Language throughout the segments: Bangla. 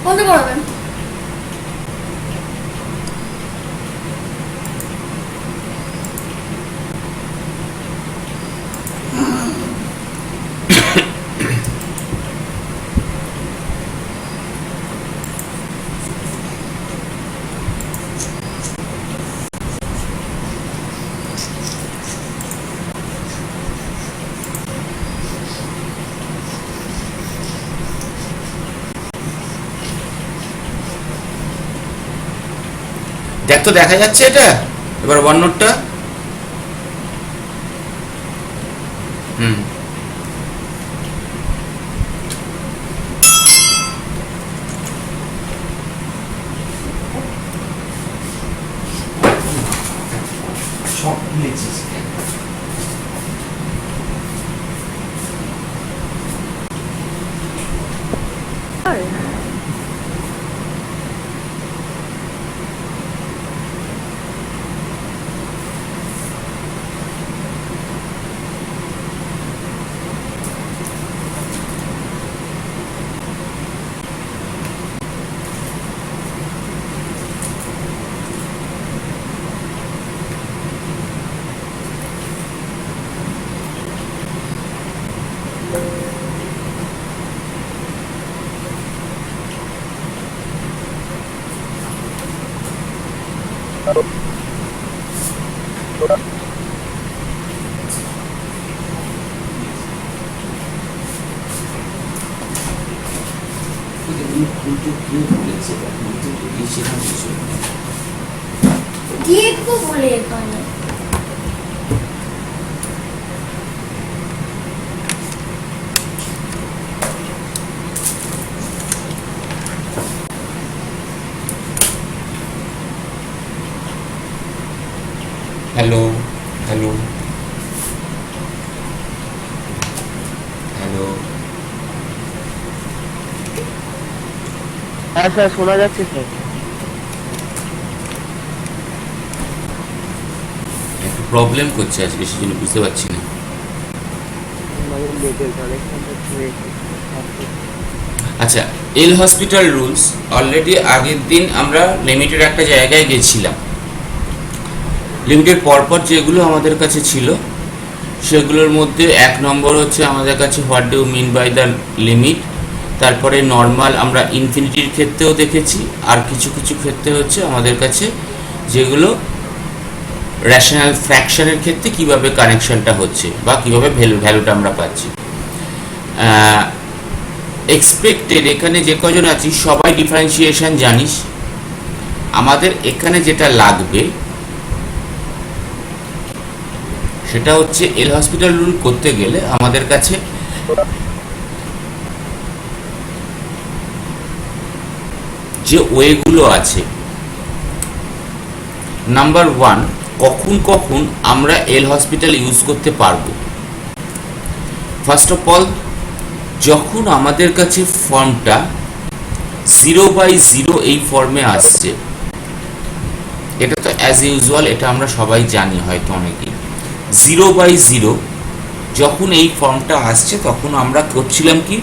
বন্ধ করবেন। দেখ তো, দেখা যাচ্ছে এটা এবার ওয়ান নোটটা। হুম, সব লিখছিস। দেখবো বলে এখানে হ্যালো হ্যালো হ্যালো। হ্যাঁ স্যার, শোনা যাচ্ছে স্যার। একটু প্রবলেম করছে আজকে, সেজন্য বুঝতে পারছি না। আচ্ছা, এল হসপিটাল রুলস অলরেডি আগের দিন আমরা লিমিটেড একটা জায়গায় গেছিলাম। লিমিটেড পরপর যেগুলো আমাদের কাছে ছিল সেগুলোর মধ্যে 1 নম্বর হচ্ছে আমাদের কাছে what do mean by the limit. তারপরে নর্মাল আমরা ইনফিনিটির ক্ষেত্রেও দেখেছি, আর কিছু কিছু ক্ষেত্রে হচ্ছে আমাদের কাছে যেগুলো রেশনাল ফ্র্যাকশনের ক্ষেত্রে কিভাবে কানেকশনটা হচ্ছে বা কিভাবে ভ্যালুটা আমরা পাচ্ছি। এক্সপেক্টেড এখানে যে কজন আছি সবাই ডিফারেন্সিয়েশন জানিস। আমাদের এখানে যেটা লাগবে সেটা হচ্ছে এল হসপিটাল রুল করতে গেলে আমাদের কাছে যে ওয়েগুলো আছে, নাম্বার 1, কখন কখন আমরা এল হসপিটাল ইউজ করতে পারবো। ফার্স্ট অফ অল, যখন আমাদের কাছে ফর্মটা 0/0 এই ফর্মে আসছে, এটা তো অ্যাজ ইউজুয়াল, এটা আমরা সবাই জানি হয়তো অনেকেই। 0/0 যখন এই ফর্মটা আসছে তখন আমরা করছিলাম কি,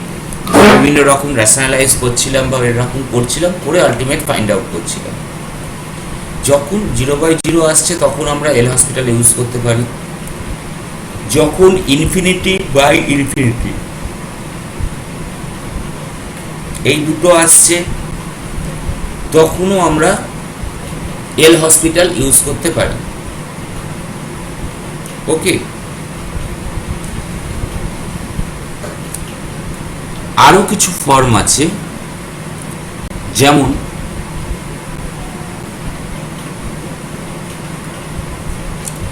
বিভিন্ন রকম রেশনালাইজ করছিলাম বা এরকম করছিলাম, করে আলটিমেট ফাইন্ড আউট করছিলাম। যখন 0/0 আসছে তখন আমরা এল হসপিটাল ইউজ করতে পারি। যখন ইনফিনিটি বাই ইনফিনিটি এই দুটো আসছে তখনও আমরা এল হসপিটাল ইউজ করতে পারি। ওকে, আরো কিছু ফর্ম আছে, যেমন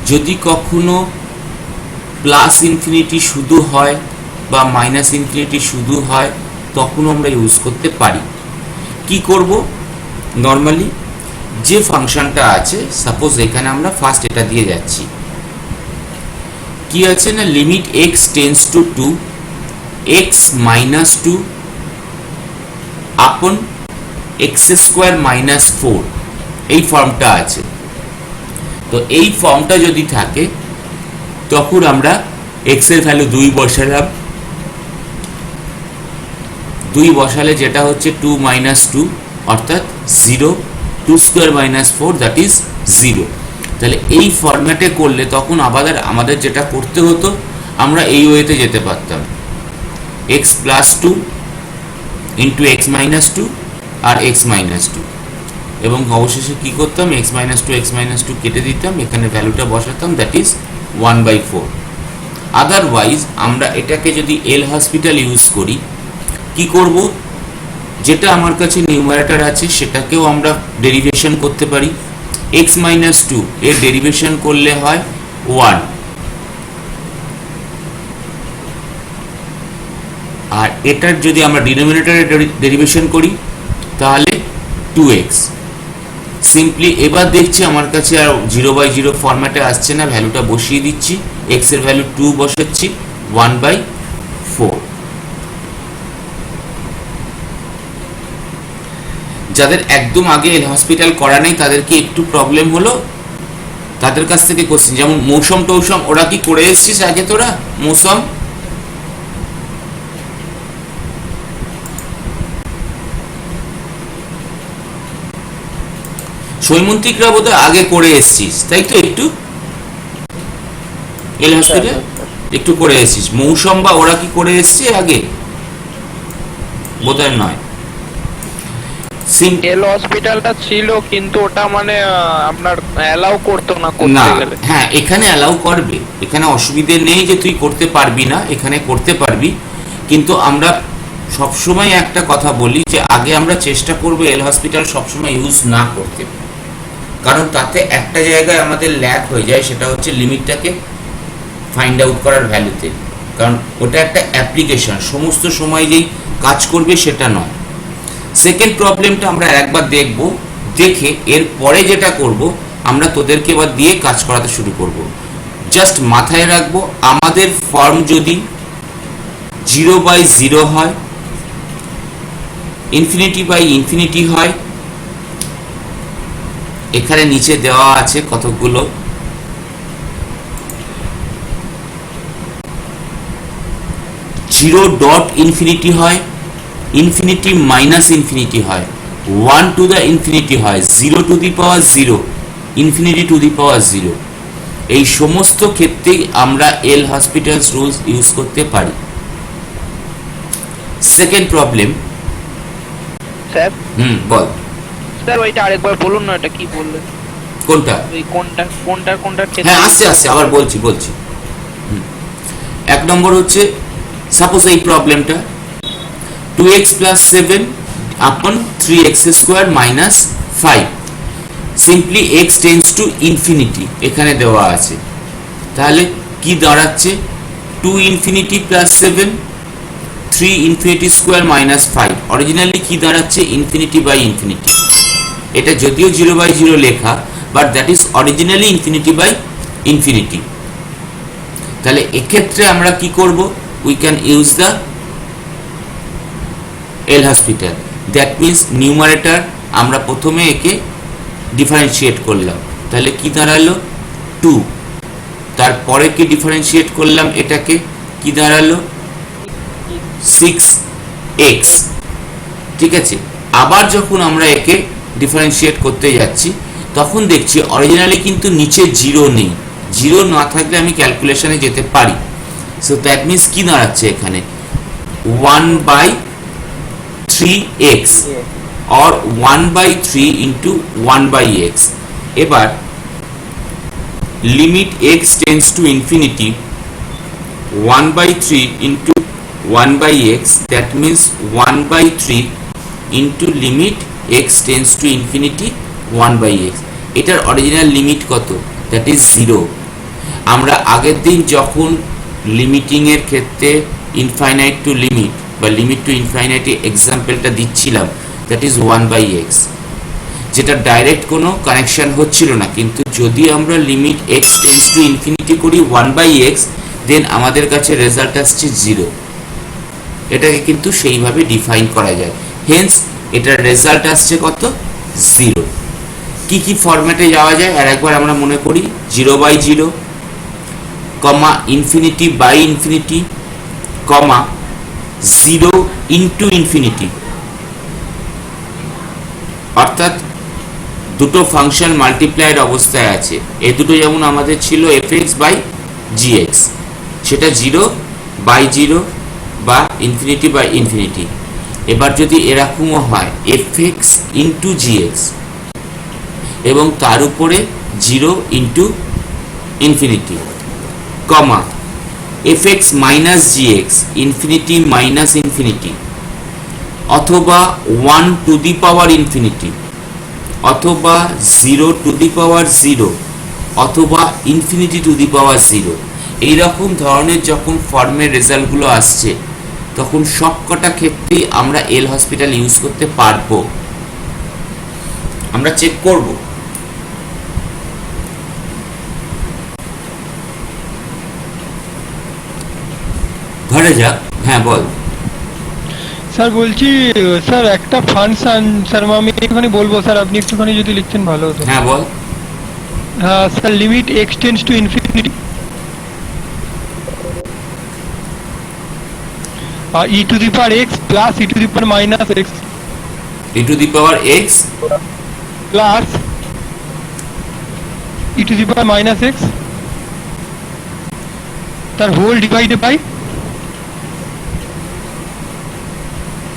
যদি কখনো প্লাস ইনফিনিটি শুধু হয় বা মাইনাস ইনফিনিটি শুধু হয় তখন আমরা ইউজ করতে পারি। কি করব, নর্মালি যে ফাংশনটা আছে, সাপোজ এখানে আমরা ফার্স্ট এটা দিয়ে যাচ্ছি, কি আছে না, limit x tends two 2 x - 2 আপন x² - 4, এই ফর্মটা আছে। তো এই ফর্মটা যদি থাকে তখন আমরা x এর ভ্যালু 2 বসালাম, 2 বসালে যেটা হচ্ছে 2 মাইনাস 2 অর্থাৎ 0, 2 স্কোয়ার মাইনাস 4 দ্যাট ইজ 0। তাহলে এই ফরম্যাটে করলে তখন আবার আমাদের যেটা করতে হতো, আমরা এই ওয়েতে যেতে পারতাম, x plus 2 into x minus 2 আর এক্স মাইনাস 2, এবং অবশেষে কি করতাম, x মাইনাস 2 কেটে দিতাম, এখানে ভ্যালুটা বসাতাম, দ্যাট ইজ 1/4। আদারওয়াইজ আমরা এটাকে যদি এল হসপিটাল ইউজ করি, কি করব, যেটা আমার কাছে নিউমারেটর আছে সেটাকেও আমরা ডেরিভেশন করতে পারি। x মাইনাস 2 এর ডেরিভেশন করলে হয় 1, আর এটার যদি আমরা ডিনোমিনেটরে ডেরিভেশন করি তাহলে 2x। সিম্পলি এবার দেখছি আমার কাছে আর 0/0 ফরম্যাটে আসছে না, ভ্যালুটা বসিয়ে দিচ্ছি, x এর ভ্যালু 2 বসাচ্ছি, 1/4। যাদের একদম আগে এল হসপিটাল করা নেই তাদের কি একটু প্রবলেম হলো, তাদের কাছ থেকে কোশ্চেন, যেমন মৌসুম টৌসম ওরা কি করে এসছিস আগে তোরা? মৌসুম, সৈমন্তিকরা বোধহয় আগে করে এসছিস, তাই তো? একটু এল হসপিটাল একটু করে এসছিস। মৌসুম বা ওরা কি করে এসছে আগে? বোধহয় নয়। এল হসপিটালটা ছিল কিন্তু ওটা মানে আপনার অ্যালাউ করতো না না, করতে গেলে। হ্যাঁ এখানে অ্যালাউ করবে, এখানে অসুবিধে নেই যে তুই করতে পারবি না, এখানে করতে পারবি। কিন্তু আমরা সবসময় একটা কথা বলি যে আগে আমরা চেষ্টা করবো এল হসপিটাল সবসময় ইউজ না করতে, কারণ তাতে একটা জায়গায় আমাদের ল্যাক হয়ে যায়, সেটা হচ্ছে লিমিটটাকে ফাইন্ড আউট করার ভ্যালুতে, কারণ ওটা একটা অ্যাপ্লিকেশন, সমস্ত সময় যেই কাজ করবে সেটা নয়। সেকেন্ড প্রবলেমটা আমরা একবার দেখব, দেখে এর পরে যেটা করব আমরা তোদেরকে এবার দিয়ে কাজ করাতে শুরু করব। জাস্ট মাথায় রাখবো, আমাদের ফর্ম যদি 0/0 হয়, ইনফিনিটি হয়, এখানে নিচে দেওয়া আছে কতগুলো, জিরো ডট ইনফিনিটি হয়, ইনফিনিটি মাইনাস ইনফিনিটি হয়, 1 টু দ্য ইনফিনিটি হয়, 0 to the power 0, infinity to the power 0। এই সমস্ত ক্ষেত্রেই আমরা এল হসপিটালস রুলস ইউজ করতে পারি। সেকেন্ড প্রবলেম, স্যার বল স্যার ওইটা আরেকবার বলুন না, এটা কি বললেন? কোনটা? ওই কোনটার হ্যাঁ আসছে আবার বলছি। এক নম্বর হচ্ছে, সাপোজ এই প্রবলেমটা 2x plus 7 upon 3x square minus 5, simply x tends to infinity এখানে দেওয়া আছে, তাহলে কি দাঁড়াচ্ছে, 2 infinity plus 7, 3 infinity square minus 5, originally কি দাঁড়াচ্ছে, ইনফিনিটি বাই ইনফিনিটি। এটা যদিও 0/0 লেখা, but that is originally infinity by infinity. তাহলে এক্ষেত্রে আমরা কি করব, we can use the L Hospital, that means numerator আমরা প্রথমে একে ডিফারেন্সিয়েট করলাম, তাহলে কি দাঁড়ালো 2, তারপরে কি ডিফারেন্সিয়েট করলাম এটাকে, কি দাঁড়ালো 6x, ঠিক আছে। আবার যখন আমরা একে ডিফারেন্সিয়েট করতে যাচ্ছি তখন দেখছি অরিজিনালি কিন্তু নিচে 0 নেই, 0 না থাকলে আমি ক্যালকুলেশনে যেতে পারি। সো দ্যাট মিন্স কি দাঁড়াচ্ছে এখানে 1/3x or 1/3 into 1/x। এবার limit x tends to infinity 1/3 into 1/x, that means 1/3 into limit x tends to infinity 1/x। এটার অরিজিনাল লিমিট কত, দ্যাট ইজ 0। আমরা আগের দিন যখন লিমিটিং এর ক্ষেত্রে ইনফাইনাইট টু লিমিট বা লিমিট টু ইনফাইনাইটি এক্সাম্পলটা দিচ্ছিলাম, দ্যাট ইজ 1/x, যেটা ডাইরেক্ট কোনো কানেকশন হচ্ছিল না, কিন্তু যদি আমরা limit x tends to infinity করি 1/x, দেন আমাদের কাছে রেজাল্ট আসছে 0। এটাকে কিন্তু সেইভাবে ডিফাইন করা যায়, হেন্স এটার রেজাল্ট আসছে কত, 0। কি ফরম্যাটে যাওয়া যায় আর একবার আমরা মনে করি, 0/0, comma infinity by infinity, comma 0 into infinity, অর্থাৎ দুটো ফাংশন মাল্টিপ্লাইড অবস্থায় আছে। এই দুটো যেমন আমাদের ছিল fx বাই gx, সেটা 0 বাই 0 বা ইনফিনিটি বাই ইনফিনিটি। এবার যদি এরকমও হয় fx ইন্টু gx এবং তার উপরে 0 ইন্টু ইনফিনিটি, কমা fx minus gx infinity minus infinity, অথবা 1 টু দি পাওয়ার ইনফিনিটি, অথবা 0 টু দি পাওয়ার 0, অথবা ইনফিনিটি টু দি পাওয়ার 0, এইরকম ধরনের যখন ফর্মের রেজাল্টগুলো আসছে তখন সবকটা ক্ষেত্রেই আমরা এল হসপিটাল ইউজ করতে পারবো। আমরা চেক করব। ধরে যাক, হ্যাঁ বল। স্যার বলছি স্যার একটা ফাংশন স্যার আমি একটুখানি বলবো স্যার, আপনি একটুখানি যদি লিখতেন ভালো হতো। হ্যাঁ বল। হ্যাঁ sir, limit x tends to infinity e to the power x plus e to the power minus x e to the power x plus e to the power minus x তার whole divided by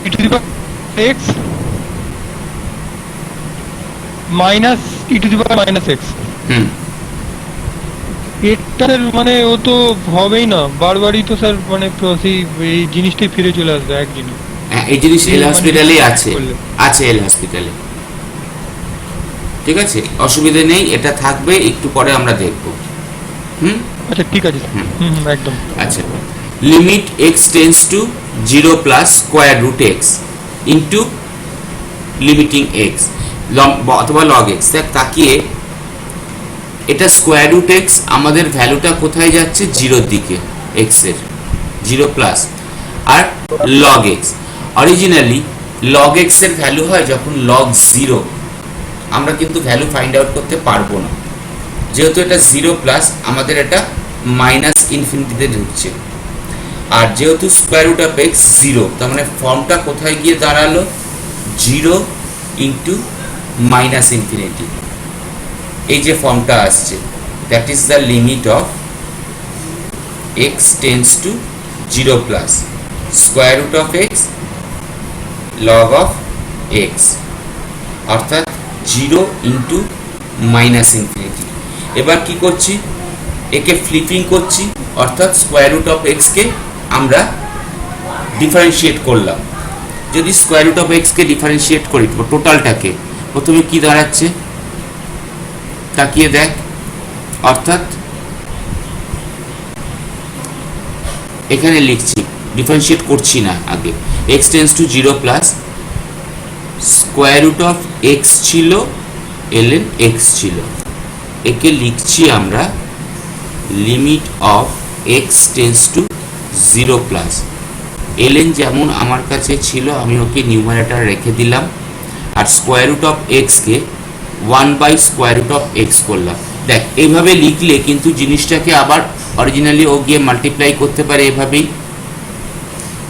e to the power x minus e to the power minus x. Hmm, এটার মানে ও তো হবেই না, বারবারই তো স্যার মানে এই জিনিসটাই ফিরে চলে আসবে এক জিনিস। হ্যাঁ, এই জিনিস এল হসপিটালেই আছে, করলে। আছে এল হসপিটালে। ঠিক আছে, অসুবিধা নেই, এটা থাকবে, একটু পরে আমরা দেখব। হুম, আচ্ছা ঠিক আছে স্যার। হুম একদম। আচ্ছা, limit x tends to 0 plus square root x into limiting x অথবা লগ এক্স। দেখ তাকিয়ে, এটা স্কোয়ার রুট এক্স, আমাদের ভ্যালুটা কোথায় যাচ্ছে? 0-র দিকে, এক্স এর 0 প্লাস, আর log x originally log x এর ভ্যালু হয় যখন লগ 0। আমরা কিন্তু ভ্যালু ফাইন্ড আউট করতে পারবো না, যেহেতু এটা 0 প্লাস, আমাদের এটা মাইনাস ইনফিনিটিতে ঢুকছে। আর যেহেতু স্কোয়ার রুট অফ এক্স 0, তার মানে ফর্মটা কোথায় গিয়ে দাঁড়ালো? 0 ইন্টু মাইনাস ইনফিনিটি, এই যে ফর্মটা আসছে, that is the limit of x tends to 0 plus square root of x log of x, অর্থাৎ 0 ইন্টু মাইনাস ইনফিনিটি। এবার কি করছি? একে ফ্লিপিং করছি, অর্থাৎ স্কোয়ার রুট অফ এক্সকে আমরা ডিফারেন্সিয়েট করলাম। যদি স্কোয়ার রুট অফ এক্সকে ডিফারেন্সিয়েট করি টোটালটাকে, প্রথমে কি দাঁড়াচ্ছে তাকিয়ে দেখ, অর্থাৎ এখানে লিখছি, ডিফারেন্সিয়েট করছি না আগে, x tends to 0 plus square root of x ছিল ln এক্স ছিল, একে লিখছি আমরা limit of x tends to 0 plus ln যেমন আমার কাছে ছিল আমি ওকে নিউমারেটর রেখে দিলাম, আর স্কোয়ার রুট অফ এক্সকে 1 by square root of x করলাম। দেখ এইভাবে লিখলে কিন্তু জিনিসটাকে আবার অরিজিনালি ও গিয়ে মাল্টিপ্লাই করতে পারে এভাবেই।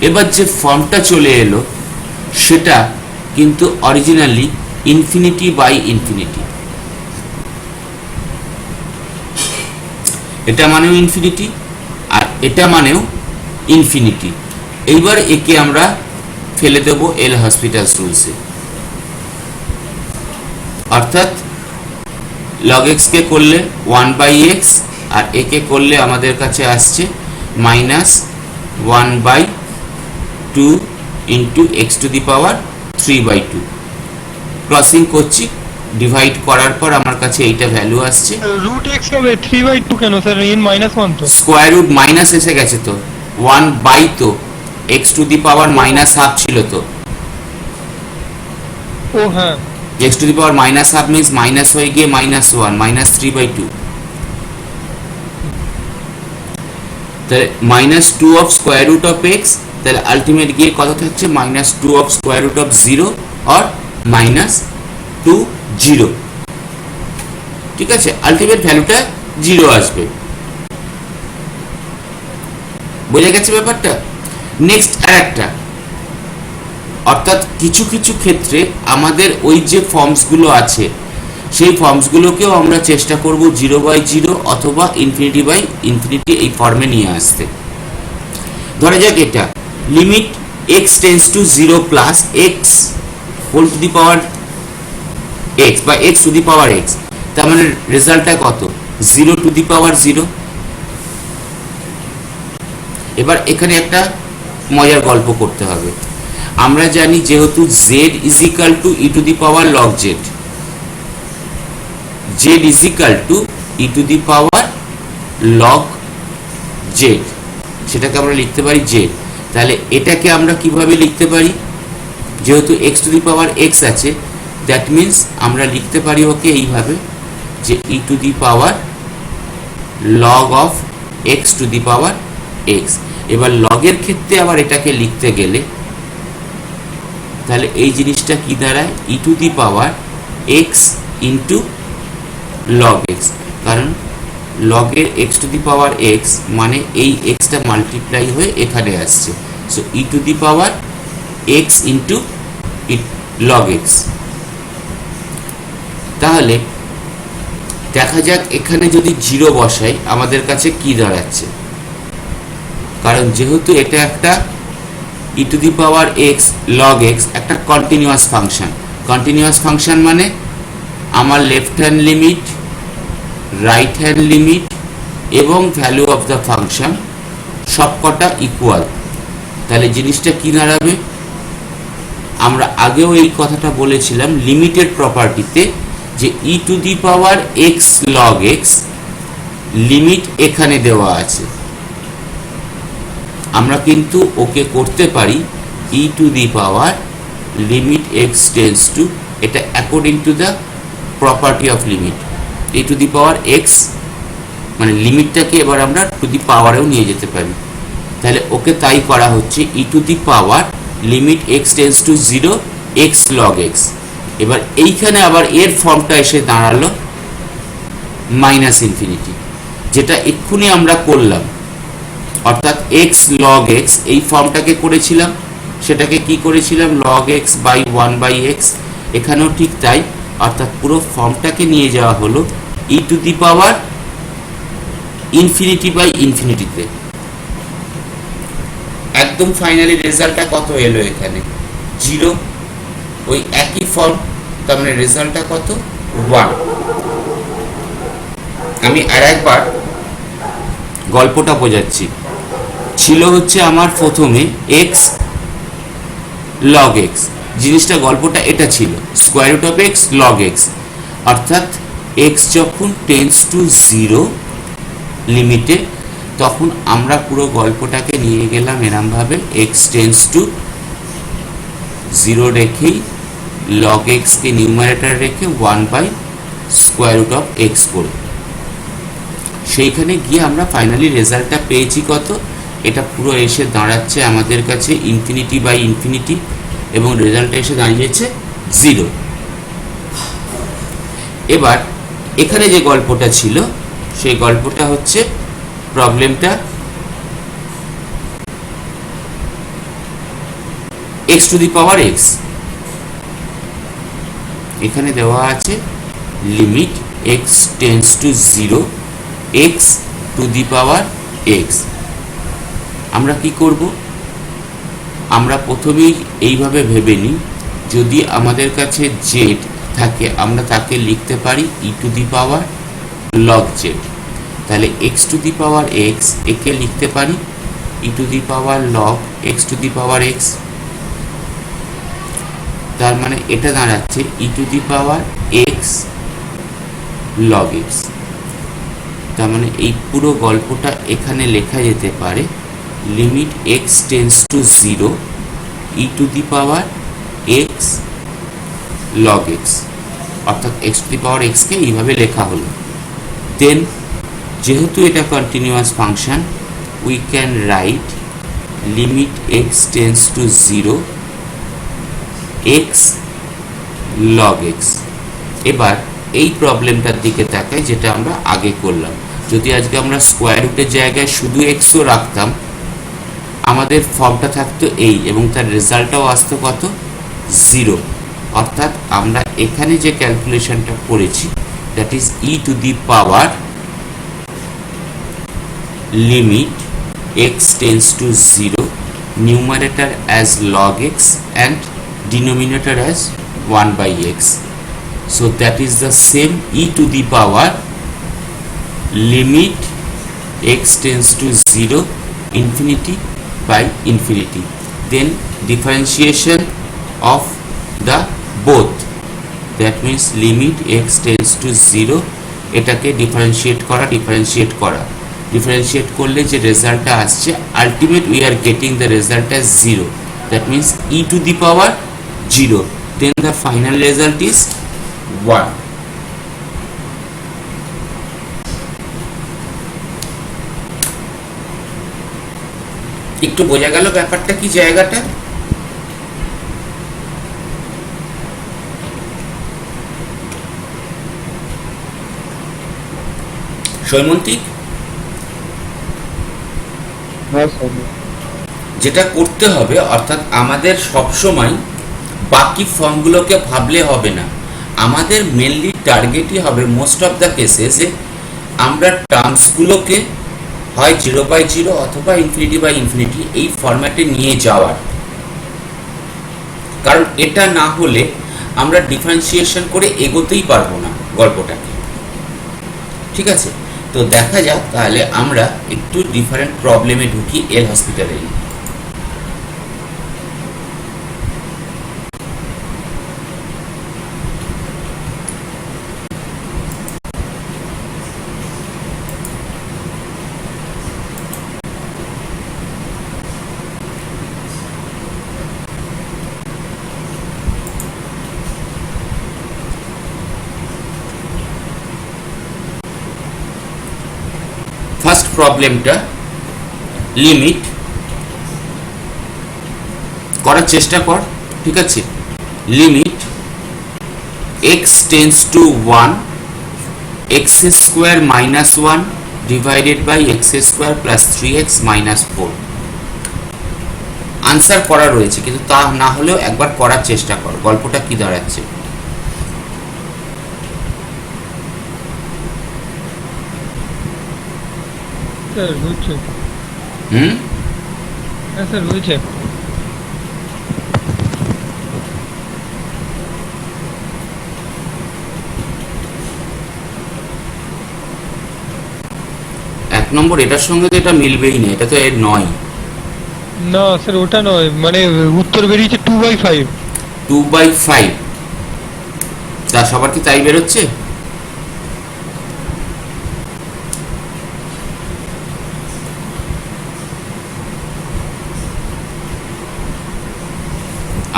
এবার যে ফর্মটা চলে এলো সেটা কিন্তু অরিজিনালি ইনফিনিটি বাই ইনফিনিটি, এটা মানেও ইনফিনিটি আর এটা মানেও ইনফিনিটি। এইবার একে আমরা ফেলে দেব এল হসপিটালস রুলসে, অর্থাৎ লগ এক্স কে করলে 1 বাই এক্স আর একে করলে আমাদের কাছে আসছে minus 1 by 2 into x to the power 3/2। Crossing করছি, ডিভাইড করার পর আমার কাছে এইটা ভ্যালু আসছে। রুট এক্স হবে 3/2 কেন স্যার? ইন -1 তো স্কোয়ার রুট মাইনাস এসে গেছে তো, 1 বাই তো x to the power minus half ছিল তো, ও হ্যাঁ, x to the power minus half means minus হয়ে গিয়ে -1 -3/2, তাহলে -2 of square root of x, তাহলে আলটিমেট গিয়ে কত থাকছে? -2 of square root of 0 or -2 0। ঠিক আছে, আলটিমেট ভ্যালুটা 0 আসবে। বোঝা গেছে ব্যাপারটা? নেক্সট আর একটা অর্থাৎ কিছু কিছু ক্ষেত্রে আমাদের ওই যে ফর্মসগুলো আছে সেই ফর্মসগুলোকেও আমরা চেষ্টা করব 0/0 অথবা ∞/∞ এই ফর্মে নিয়ে আসতে। ধরা যাক এটা limit x tends to 0 plus x whole to the power x বা x to the power x, তার মানে রেজাল্টটা কত 0 টু দি পাওয়ার 0। এবার এখানে একটা মজার গল্প করতে হবে। আমরা জানি যেহেতু z is equal to E to the power log z, z is equal to E to the power log z, সেটাকে আমরা লিখতে পারি z। তাহলে এটাকে আমরা কিভাবে লিখতে পারি, যেহেতু x to the power x আছে, দ্যাট মিন্স আমরা লিখতে পারি ওকে এইভাবে যে e to the power log of x to the power x। এবার লগের ক্ষেত্রে আবার এটাকে লিখতে গেলে তাহলে এই জিনিসটা কি দাঁড়ায় e to the power x into log x, কারণ লগের x to the power x মানে এই xটা মাল্টিপ্লাই হয়ে এখানে আসছে, so e to the power x into log x। তাহলে দেখা যাক এখানে যদি 0 বসাই আমাদের কাছে কি দাঁড়াচ্ছে, কারণ যেহেতু এটা একটা e to the power x log x একটা কন্টিনিউয়াস ফাংশন। কন্টিনিউয়াস ফাংশন মানে আমার left hand limit, right hand limit এবং ভ্যালু অফ দ্য ফাংশন সবকটা ইকুয়াল। তাহলে জিনিসটা কি দাঁড়াবে, আমরা আগেও এই কথাটা বলেছিলাম লিমিটের প্রপার্টিতে যে e to the power x log x limit এখানে দেওয়া আছে, আমরা কিন্তু ওকে করতে পারি e to the power limit x tends to, এটা according to the property of limit e to the power x, মানে লিমিটটাকে এবার আমরা টু দি পাওয়ারেও নিয়ে যেতে পারি। তাহলে ওকে তাই করা হচ্ছে e to the power limit x tends to 0 x log x। এবার এইখানে আবার এর ফর্মটা এসে দাঁড়ালো মাইনাস ইনফিনিটি, যেটা এক্ষুনি আমরা করলাম, অর্থাৎ x log x এই ফর্মটাকে করেছিলাম, সেটাকে কি করেছিলাম log x বাই 1/x। এখানেও ঠিক তাই, অর্থাৎ পুরো ফর্মটাকে নিয়ে যাওয়া হলো ই টু দি পাওয়ার ∞/∞তে। একদম ফাইনালি রেজাল্টটা কত এলো এখানে 0, ওই একই ফর্ম, তার মানে রেজাল্টটা কত 1। আমি আর একবার গল্পটা বোঝাচ্ছি। ছিল হচ্ছে আমার প্রথমে x log x, জিনিসটা গল্পটা এটা ছিল square root of x log x, অর্থাৎ x যখন টেন্ডস টু 0 লিমিটে তখন আমরা পুরো গল্পটাকে নিয়ে গেলাম এরমভাবে x টেন্ডস টু 0 রেখেই log x কে নিউমারেটর রেখে 1/স্কোয়ার রুট অফ x করে সেইখানে গিয়ে আমরা ফাইনালি রেজাল্টটা পেয়েছি কত, এটা পুরো এসে দাঁড়াচ্ছে আমাদের কাছে ∞/∞, এবং রেজাল্টটা এসে দাঁড়িয়েছে 0। এবার এখানে যে গল্পটা ছিল সেই গল্পটা হচ্ছে প্রবলেমটা x to the power x, এখানে দেওয়া আছে limit x tends to 0 x to the power x। আমরা কি করব, আমরা প্রথমেই এইভাবে ভেবে নিই যদি আমাদের কাছে z থাকে আমরা তাকে লিখতে পারি e to the power log z, তাহলে x to the power x একে লিখতে পারি e to the power log x to the power x, তার মানে এটা দাঁড়াচ্ছে e to the power x log x। তার মানে এই পুরো গল্পটা এখানে লেখা যেতে পারে limit x tends to 0 E to the power x log x, অর্থাৎ x to the power x কে এইভাবে লেখা হলো। দেন যেহেতু এটা continuous function we can write limit x tends to 0 x log x। এবার এই প্রবলেমটার দিকে তাকাই যেটা আমরা আগে করলাম, যদি আজকে আমরা স্কোয়ার রুটের জায়গায় শুধু x ও রাখতাম আমাদের ফর্মটা থাকতো এই, এবং তার রেজাল্টটাও আসতো কত, 0। অর্থাৎ আমরা এখানে যে ক্যালকুলেশনটা করেছি, that is e to the power limit x tends to 0, numerator as log x and denominator as 1 by x. So that is the same e to the power limit x tends to 0 infinity by infinity, then differentiation of the both, that means limit x tends to 0, এটাকে ডিফারেন্সিয়েট করা ডিফারেন্সিয়েট করলে যে রেজাল্টটা আসছে, ultimate we are getting the result as 0, that means e to the power 0, then the final result is 1. একটু বোঝা গেল ব্যাপারটা কি, জায়গাটা? সৈমন্তিক, যেটা করতে হবে, অর্থাৎ আমাদের সবসময় বাকি ফর্মগুলোকে ভাবলে হবে না, আমাদের মেনলি টার্গেটই হবে মোস্ট অফ দ্য কেসে যে আমরা টার্মসগুলোকে হয় 0/0 অথবা ইনফিনিটি এই ফরম্যাটে নিয়ে যাওয়ার, কারণ এটা না হলে আমরা ডিফারেন্সিয়েশন করে এগোতেই পারবো না গল্পটাকে। ঠিক আছে, তো দেখা যাক তাহলে আমরা একটু ডিফারেন্ট প্রবলেমে ঢুকি এল হসপিটালে। ফার্স্ট প্রবলেমটা লিমিট করার চেষ্টা কর। ঠিক আছে, limit x tends to 1 x square minus 1 divided by x square plus 3x minus 4। Answer করা রয়েছে, কিন্তু তা না হলেও একবার করার চেষ্টা কর গল্পটা কি দাঁড়াচ্ছে। স্যার বুঝছে, হ্যাঁ স্যার বুঝছে। এক নম্বর এটার সঙ্গে তো এটা মিলবেই না, এটা তো এর নয়। না স্যার ওটা নয়, মানে উত্তর বেরিয়েছে 2/5। 2/5, তা সবার কি তাই বেরোচ্ছে?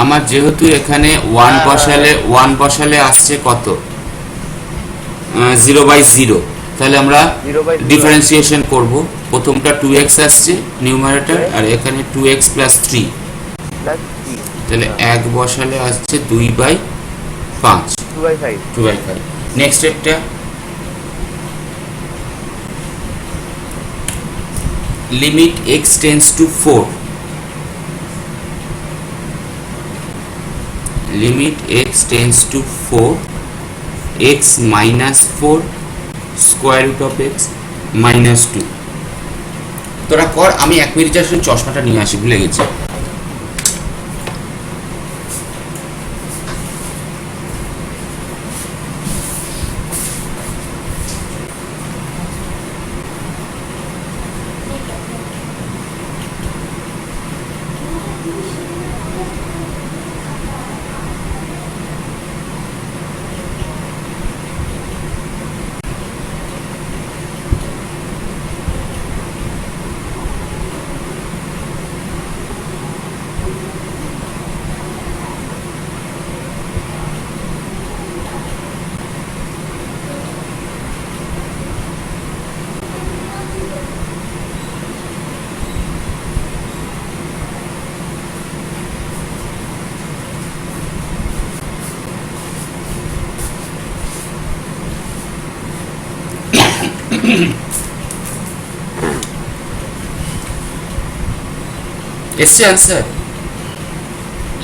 আমার যেহেতু এখানে 1 বসালে আসছে কত, 0/0, তাহলে আমরা ডিফারেন্সিয়েশন করব। প্রথমটা 2x আসছে নিউমারেটর, আর এখানে 2x প্লাস 3, তাহলে 1 বসালে আসছে 2/5। নেক্সট একটা limit x tends two 4, limit x tends to 4 x minus 4 square root of x minus 2। তোরা কর, আমি 1 মিনিটের জন্য চশমাটা নিয়ে আসি, ভুলে গেছি। এসছে আনসার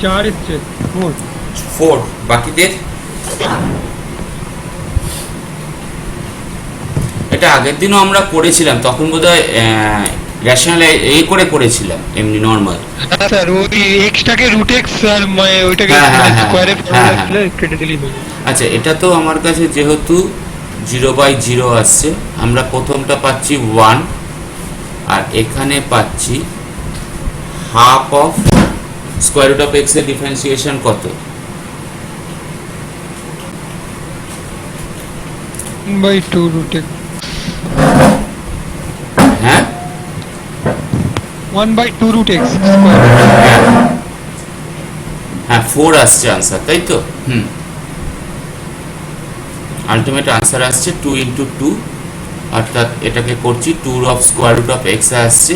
4 এসছে 4। 4, বাকিদের এটা আগের দিনও আমরা করেছিলাম, তখন বোধহয় রেশনাল করে করেছিলাম এমনি নর্মাল। হ্যাঁ স্যার, ওই এক্সটাকে রুট এক্স আর ওইটাকে স্কয়ারে ফর্মুলা কেটে দিলেই হয়ে যায়। আচ্ছা, এটা তো আমার কাছে যেহেতু 0/0 আসছে, আমরা প্রথমটা পাচ্ছি 1 আর এখানে পাচ্ছি half of square root of x এর ডিফারেন্সিয়েশন কত? 1/2 রুট এক্স। হ্যাঁ 1/2 রুট এক্স। হ্যাঁ 4 আসছে আনসার, তাই তো? আলটিমেট আনসার আসছে 2 × 2, অর্থাৎ এটাকে করছি 2 of square root of x আসছে,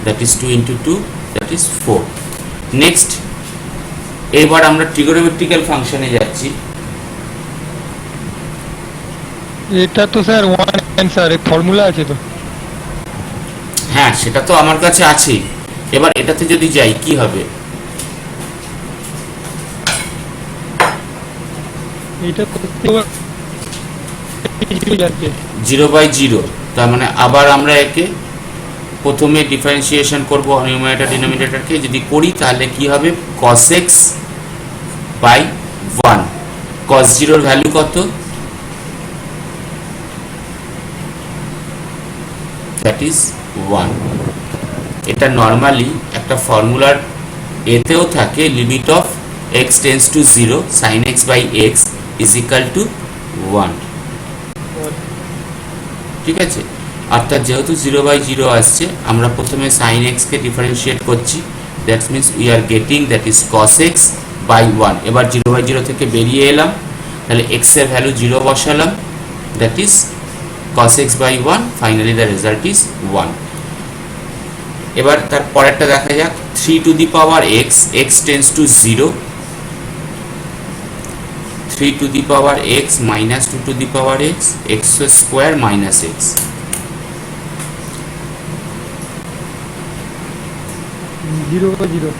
that is 2 × 2, that is 4। Next, এবার আমরা ট্রিগোনোমেট্রিক্যাল ফাংশনে যাচ্ছি। এটা তো স্যার 1 অ্যানসার, ফর্মুলা আছে তো। হ্যাঁ, সেটা তো আমার কাছে আছেই। এবার এটাতে যদি যাই কি হবে? এটা করতে যাচ্ছে 0/0, তার মানে আবার আমরা একে প্রথমে ডিফারেন্সিয়েশন করব নিউমারেটর ডিনোমিনেটরকে, যদি করি তাহলে কি হবে? cos x by 1। cos 0 এর ভ্যালু কত? That is 1। এটা নর্মালি একটা ফর্মুলার এতেও থাকে, limit of x tends to 0 sin x বাই x ইজ ইকুয়াল টু 1। ঠিক আছে, অর্থাৎ যেহেতু 0/0 আসছে, আমরা প্রথমে sin x কে ডিফারেন্সিয়েট করছি, that means we are getting that is cos x by 1। এবার 0/0 থেকে বেরিয়ে এলাম, তাহলে x এর ভ্যালু 0 বসালাম, that is cos x by 1, finally the result is 1। এবার তার পরেরটা দেখা যাক, 3 to the power x, x tends to 0, 3 to the power x minus 2 to the power x, x square minus x। 0/0।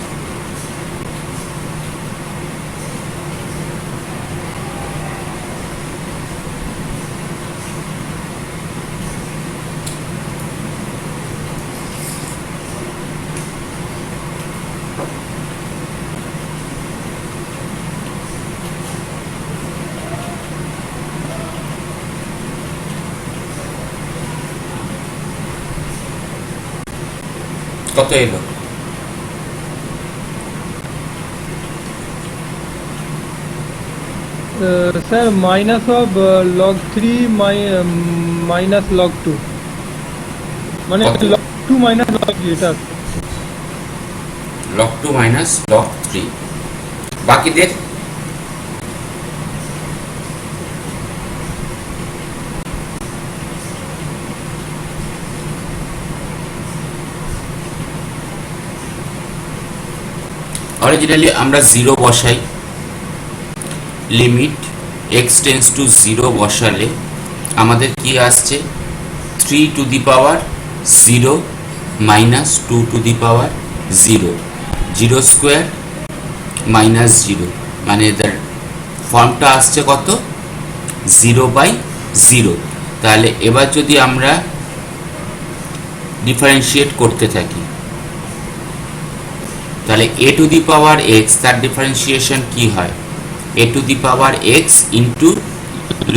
কত এলো? Sir minus of log 3 minus log 2, মানে কত? লগ 2 মাইনাস লগ 3, এটা log 2 minus log 3। বাকিদের অরিজিনালি আমরা 0 বসাই, লিমিট x টেন্ডস টু 0 বসালে আমাদের কি আসছে? 3 to the power 0 minus 2 to the power 0, 0 square minus 0, মানে এদের ফর্মটা আসছে কত? 0/0। তাহলে এবার যদি আমরা ডিফারেন্সিয়েট করতে থাকি, তাহলে a to the power x, তার ডিফারেন্সিয়েশন কি হয়? a to the power x into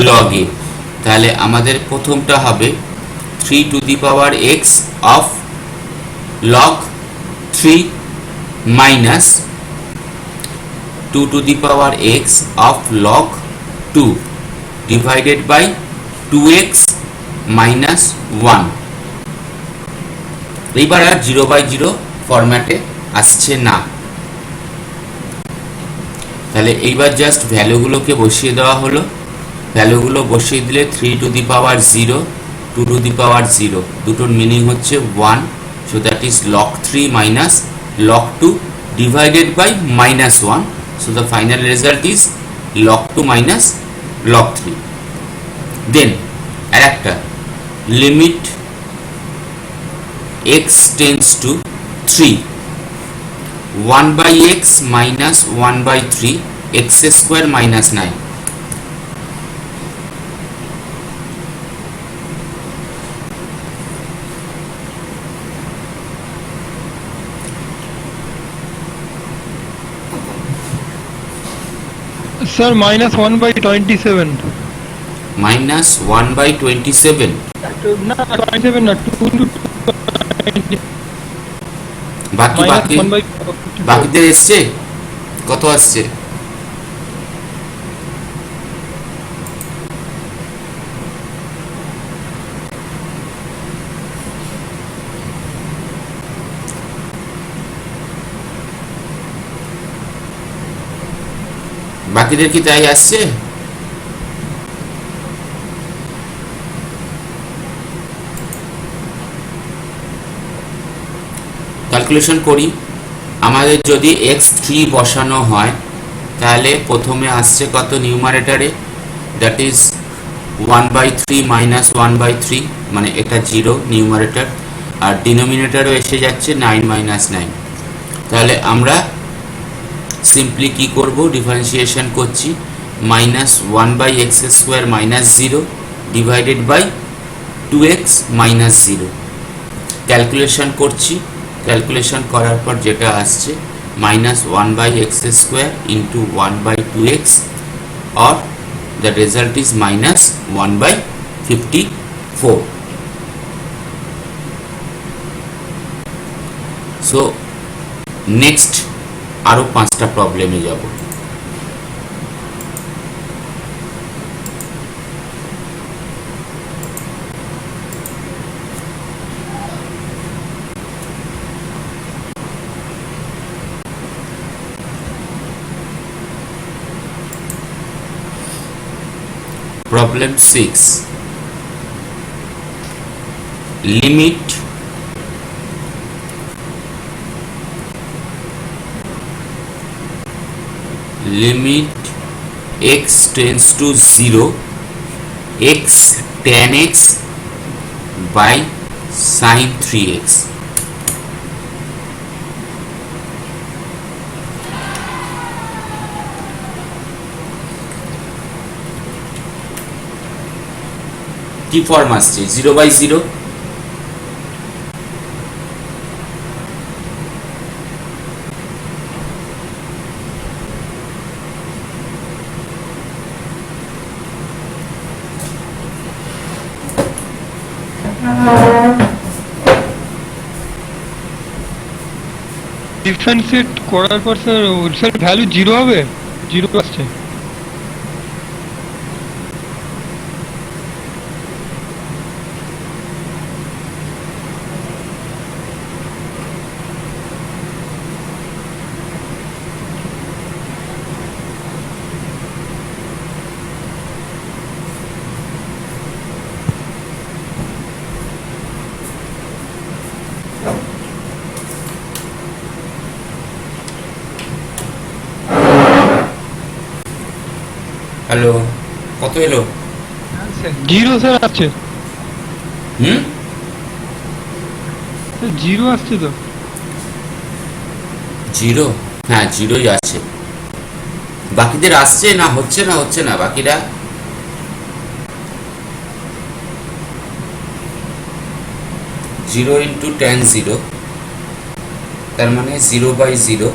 log a। তাহলে আমাদের প্রথমটা হবে 3 to the power x of log 3 minus 2 to the power x of log 2 divided by 2x minus 1। এইবার আর 0/0 ফরম্যাটে আসছে না। তাহলে এইবার জাস্ট ভ্যালুগুলোকে বসিয়ে দেওয়া হলো, ভ্যালুগুলো বসিয়ে দিলে 3 to the power 0, 2 to the power 0, দুটোর মিনিং হচ্ছে 1, so that is log 3 minus log 2 divided by minus 1, so the final result is log 2 minus log 3. Then আরেকটা limit x tends to 3, 1/x minus 1/3 x square minus 9. Sir -1/27 Minus 1/27. না 27 না 2 into 20 বাকি বাকি -1/24 বাকিদের এসছে কত আসছে? বাকিদের কি তাই আসছে? ক্যালকুলেশন করি। আমাদের যদি x3 বসানো হয় তাহলে প্রথমে আসছে কত নিউমারেটরে, দ্যাট ইজ 1/3 মাইনাস 1/3, মানে এটা 0 নিউমারেটর, আর ডিনোমিনেটরও এসে যাচ্ছে 9 মাইনাস 9। তাহলে আমরা সিম্পলি কি করব, ডিফারেন্সিয়েশন করছি, -1/x square minus 0 divided by 2x minus 0। Calculation করছি, ক্যালকুলেশন করার পর যেটা আসছে -1/x square into 1/2x, or the result is -1/54. So next আরো 5টা প্রবলেমে যাব। Problem 6. Limit x tends to 0 x tan x by sin 3x. কি ফর্ম আসছে? 0/0, ডিফারেন্সিয়েট করার পর স্যার ভ্যালু 0 হবে, 0 আসছে। হ্যালো, কত এলো? 0 স্যার আসছে, হুম, 0 আসছে তো। 0, হ্যাঁ 0ই আছে। বাকিদের আসছে না হচ্ছে না? হচ্ছে না বাকিরা? জিরো ইন্টু tan 0, তার মানে 0/0।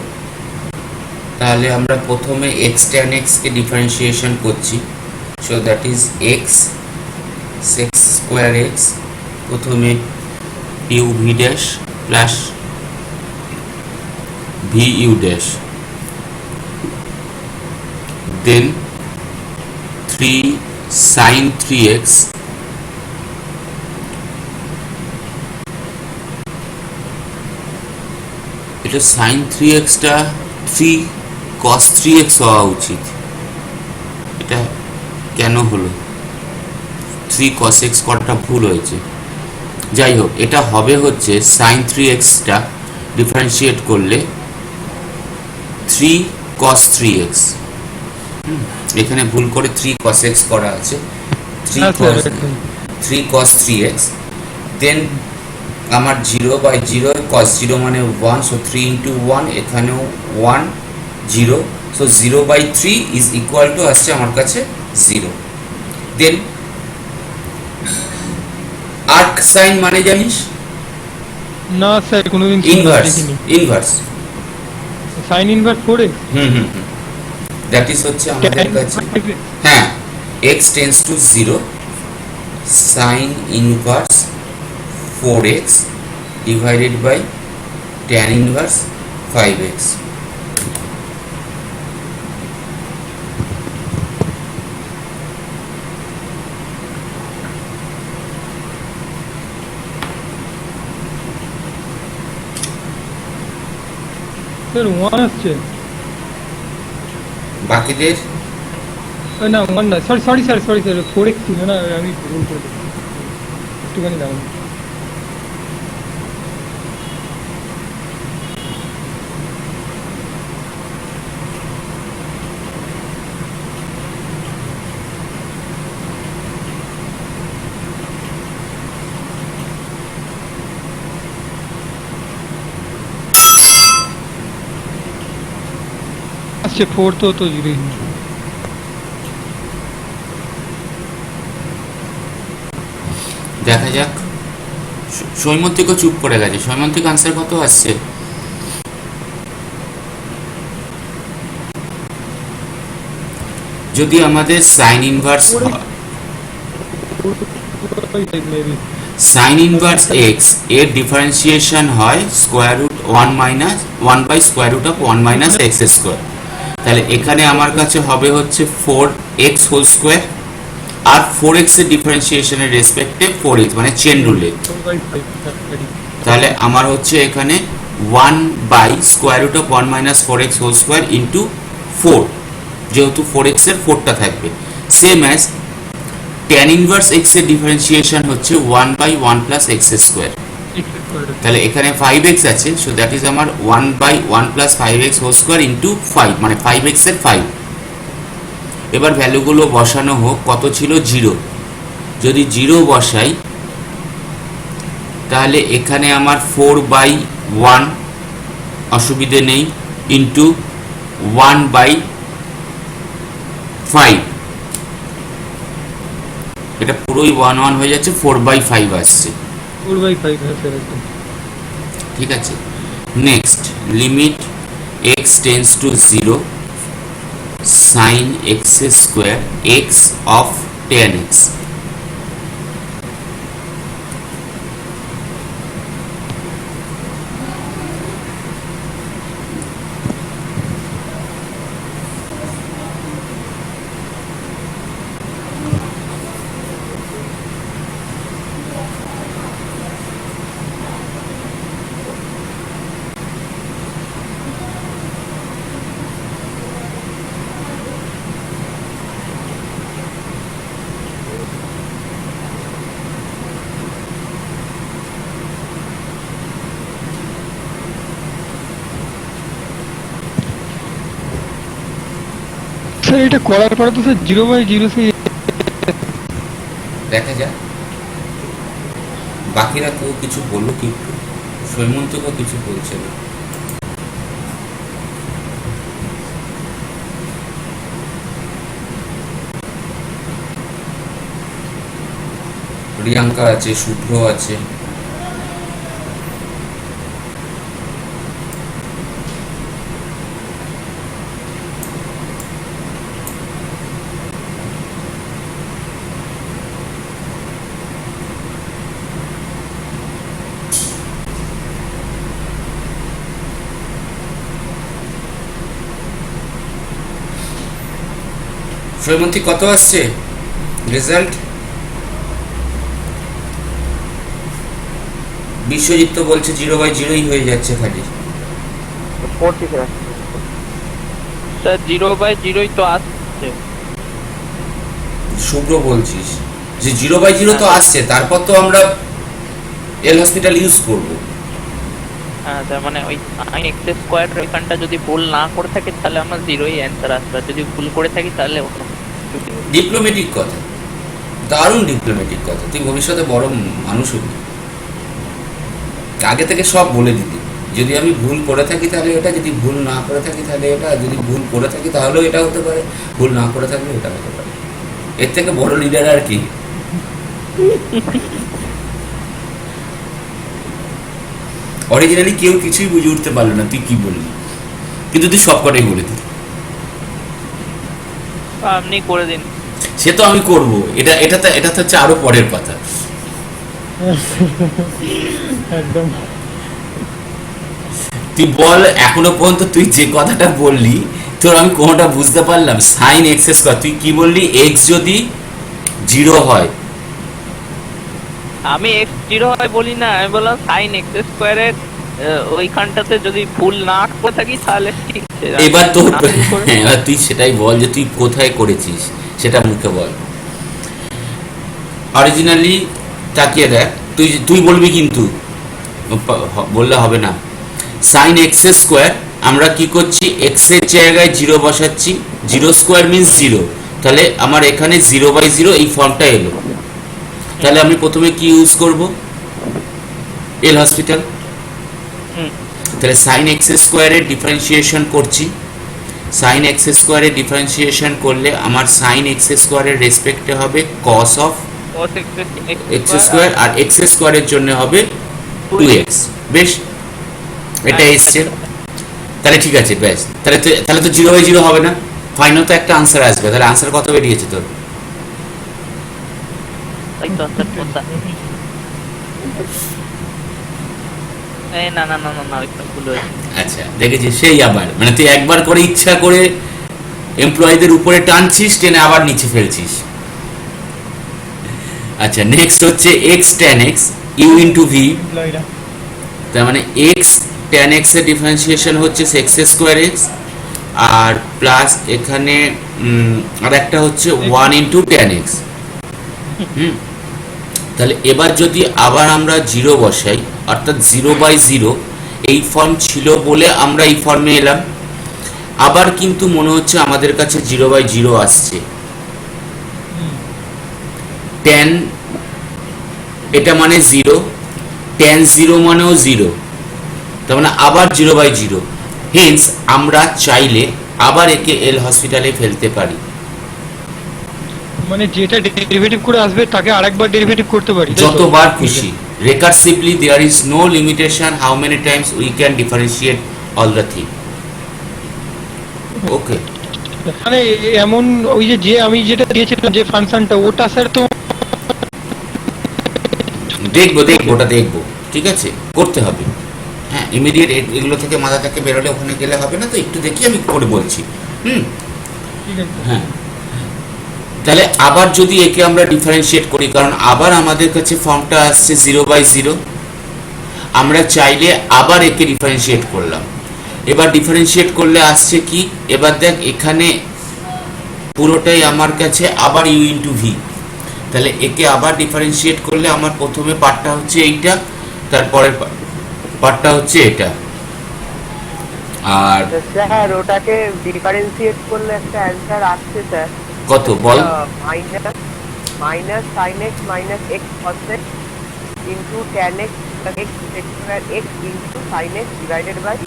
তাহলে আমরা প্রথমে x tan x কে ডিফারেন্সিয়েশন করছি, so that is x square x, প্রথমে u v dash plus v u dash, then 3 sin 3x এটা sin 3x টা 3 cos 3x হওয়া উচিত, এটা কেন হলো 3 cos x করাটা ভুল হয়েছে। যাই হোক, এটা হবে হচ্ছে sin 3x টা ডিফারেন্সিয়েট করলে 3 cos 3x, এখানে ভুল করে 3 cos x করা আছে, 3 cos 3x, দেন আমার 0/0 cos 0 মানে 1, সো 3 ইন্টু 1, এখানেও 1 0, সো 0/3 ইজ ইকুয়াল টু আসছে আমার কাছে 0। দেন আর্ক সাইন মানে জানিস? না স্যার কোনোদিন ইনভার্স, দেখিনি। ইনভার্স। সাইন ইনভার্স করে দ্যাট ইজ হচ্ছে আমাদের কাছে, হ্যাঁ, x tends to 0 sine inverse 4x divided by tan inverse 5x। Sir 1 আসছে। বাকিদের না 1 না, সরি স্যার 4x ছিল না, আমি ভুল করে দিয়েছি। একটুখানি দাঁড়ান। আসছে 4 তো 0 দেখা যাক। সৈমন্তিকও চুপ করে গেছে। সৈমন্তিক আনসার কত আসছে? যদি আমাদের sine inverse sine inverse x এর ডিফারেন্সিয়েশন হয় square root 1/√1 minus x square, তাহলে এখানে আমার কাছে হবে হচ্ছে 4x হোল স্কোয়ার, আর 4x এর ডিফারেন্সিয়েশনের রেসপেক্টে 4x মানে চেন রুলে, তাহলে আমার হচ্ছে এখানে 1/√1 minus 4x whole square into 4, যেহেতু 4x এর 4টা থাকবে। Same as tan inverse x এর ডিফারেন্সিয়েশন হচ্ছে 1/1 প্লাস x স্কোয়ার, তাহলে এখানে 5x আছে, সো দ্যাট ইজ আমার 1/1 plus 5x whole square into 5 মানে 5x এর 5। এবার ভ্যালুগুলো বসানো হোক। কত ছিল? 0। যদি 0 বসাই তাহলে এখানে আমার 4/1 অসুবিধে নেই ইন্টু 1/5, এটা পুরোই 1 হয়ে যাচ্ছে, 4/5 আসছে। 4/5 হ্যাঁ স্যার একদম ঠিক আছে। Next limit x tends to 0 sine x square x of tan x। স্যার এটা করার পরে তো স্যার 0/0 সেই দেখা যাক বাকিরা কেউ কিছু বললো কি? সৈমন্তকেও কিছু বলছে না। প্রিয়াঙ্কা আছে, শুভ্র আছে। সৈমন্তী কত আসছে রেজাল্ট? বিশ্বজিৎ তো বলছে 0/0 হয়ে যাচ্ছে খালি। স্যার 0/0 তো আসছে। শুভ্র বলছিস যে 0/0 তো আসছে, তারপর তো আমরা এল হসপিটাল ইউজ করব। হ্যাঁ তার মানে ওই সাইন এক্স স্কোয়ার ওইখানটা যদি ভুল না করে থাকে তাহলে আমার 0ই অ্যান্সার আসবে, যদি ভুল করে থাকি তাহলে ডিপ্লোম্যাটিক কথা, দারুণ ডিপ্লোম্যাটিক কথা। তুই ভবিষ্যতে বড় মানুষ হবি। আগে থেকে সব বলে দিতি, যদি আমি ভুল করে থাকি তাহলে এটা, যদি ভুল না করে থাকি তাহলে এটা, যদি ভুল করে থাকি তাহলেও এটা হতে পারে, ভুল না করে থাকলে এটা হতে পারে। এর থেকে বড় লিডার আর কি। অরিজিনালি কেউ কিছুই বুঝে উঠতে পারলো না তুই কি বললি, কিন্তু তুই সব কটাই বলে দিলি। আপনি করে দিন। সে তো আমি করব, এটা তো হচ্ছে আরো পরের কথা। একদম। তুই বল, এখনো পর্যন্ত তুই যে কথাটা বললি তোর আমি কোনটা বুঝতে পারলাম? সাইন এক্স স্কয়ার, তুই কি বললি? এক্স যদি 0 হয়, আমি এক্স 0 হয় বলি না, আমি বললাম সাইন এক্স স্কোয়ারের ওইখানটাতে যদি ভুল না করে থাকি তাহলে ঠিক আছে। এবার তোর না ভুল করে- এবার তুই সেটাই বল যে তুই কোথায় করেছিস, সেটা মুখে বল। অরিজিনালি তাকিয়ে দেখ, তুই বলবি কিন্তু বললে হবে না। সাইন এক্স স্কোয়ার আমরা কি করছি, এক্স এর জায়গায় 0 বসাচ্ছি, 0 স্কোয়ার মিন্স 0, তাহলে আমার এখানে 0/0 এই ফর্মটা এলো। তাহলে আমি প্রথমে কি ইউজ করব? L Hospital. হুম। তাহলে সাইন এক্স স্কোয়ারের ডিফারেন্সিয়েশন করছি। সাইন এক্স স্কোয়ারের ডিফারেন্সিয়েশন করলে আমার সাইন এক্স স্কোয়ারের রেসপেক্টে হবে cos of cos x square, আর এক্স স্কোয়ারের জন্য হবে 2x। বেশ, এটা এসছে। তাহলে ঠিক আছে, বেশ। তাহলে তো 0/0 হবে না, ফাইনাল তো একটা আনসার আসবে। তাহলে আনসার কত বেরিয়েছে তোর? তাই তো আনসার কোনটা? এই না না না না না, ওইটা ভুল হয়েছে। আচ্ছা, দেখেছিস, সেই আবার মানে তুই একবার করে ইচ্ছা করে এমপ্লয়ীদের উপরে টানছিস, টেনে আবার নিচে ফেলছিস। আচ্ছা, নেক্সট হচ্ছে x tan x u into v. তার মানে এক্স ট্যান এক্স এর ডিফারেন্সিয়েশন হচ্ছে এক্স স্কোয়ার এক্স, আর প্লাস এখানে আর একটা হচ্ছে 1 ইন্টু ট্যান এক্স। তাহলে এবার যদি আবার আমরা 0 বসাই, অর্থাৎ 0/0, এই ফর্ম ছিল বলে আমরা এই ফর্মে এলাম। আবার কিন্তু মনে হচ্ছে আমাদের কাছে 0/0 আসছে। ট্যান এটা মানে 0, ট্যান 0 মানেও 0, তার মানে আবার 0/0। হেন্স আমরা চাইলে আবার একে এল হসপিটালে ফেলতে পারি। মানে যেটা ডেরিভেটিভ করে আসবে তাকে আরেকবার ডেরিভেটিভ করতে পারি, তাই তো? যতবার খুশি। Recursively there is no limitation how many times we can differentiate all the thing. Okay, মানে এমন ওই যে আমি যেটা দিয়েছিলাম যে ফাংশনটা, ওটা স্যার তো দেখবো ওটা দেখবো, ঠিক আছে, করতে হবে। হ্যাঁ, ইমিডিয়েট এগুলো থেকে মাথা থেকে বেরোলে ওখানে গেলে হবে না, তো একটু দেখি আমি করে বলছি। ঠিক আছে। হ্যাঁ, তাহলে আবার যদি একে আমরা ডিফারেন্সিয়েট করি, কারণ আবার আমাদের কাছে ফর্মটা আসছে 0/0, আমরা চাইলে আবার একে ডিফারেন্সিয়েট করলাম। এবার ডিফারেন্সিয়েট করলে আসছে কি, এবার দেখ এখানে পুরোটাই আমার কাছে আবার ইউ ইন্টু ভি। তাহলে একে আবার ডিফারেন্সিয়েট করলে আমার প্রথমে পার্টটা হচ্ছে এইটা, তারপরে পার্টটা হচ্ছে এটা। আর স্যার ওটাকে ডিফারেন্সিয়েট করলে একটা অ্যান্সার আসছে স্যার, কত বল? Minus sine x minus x cos x into tan x x square x into sine x divided by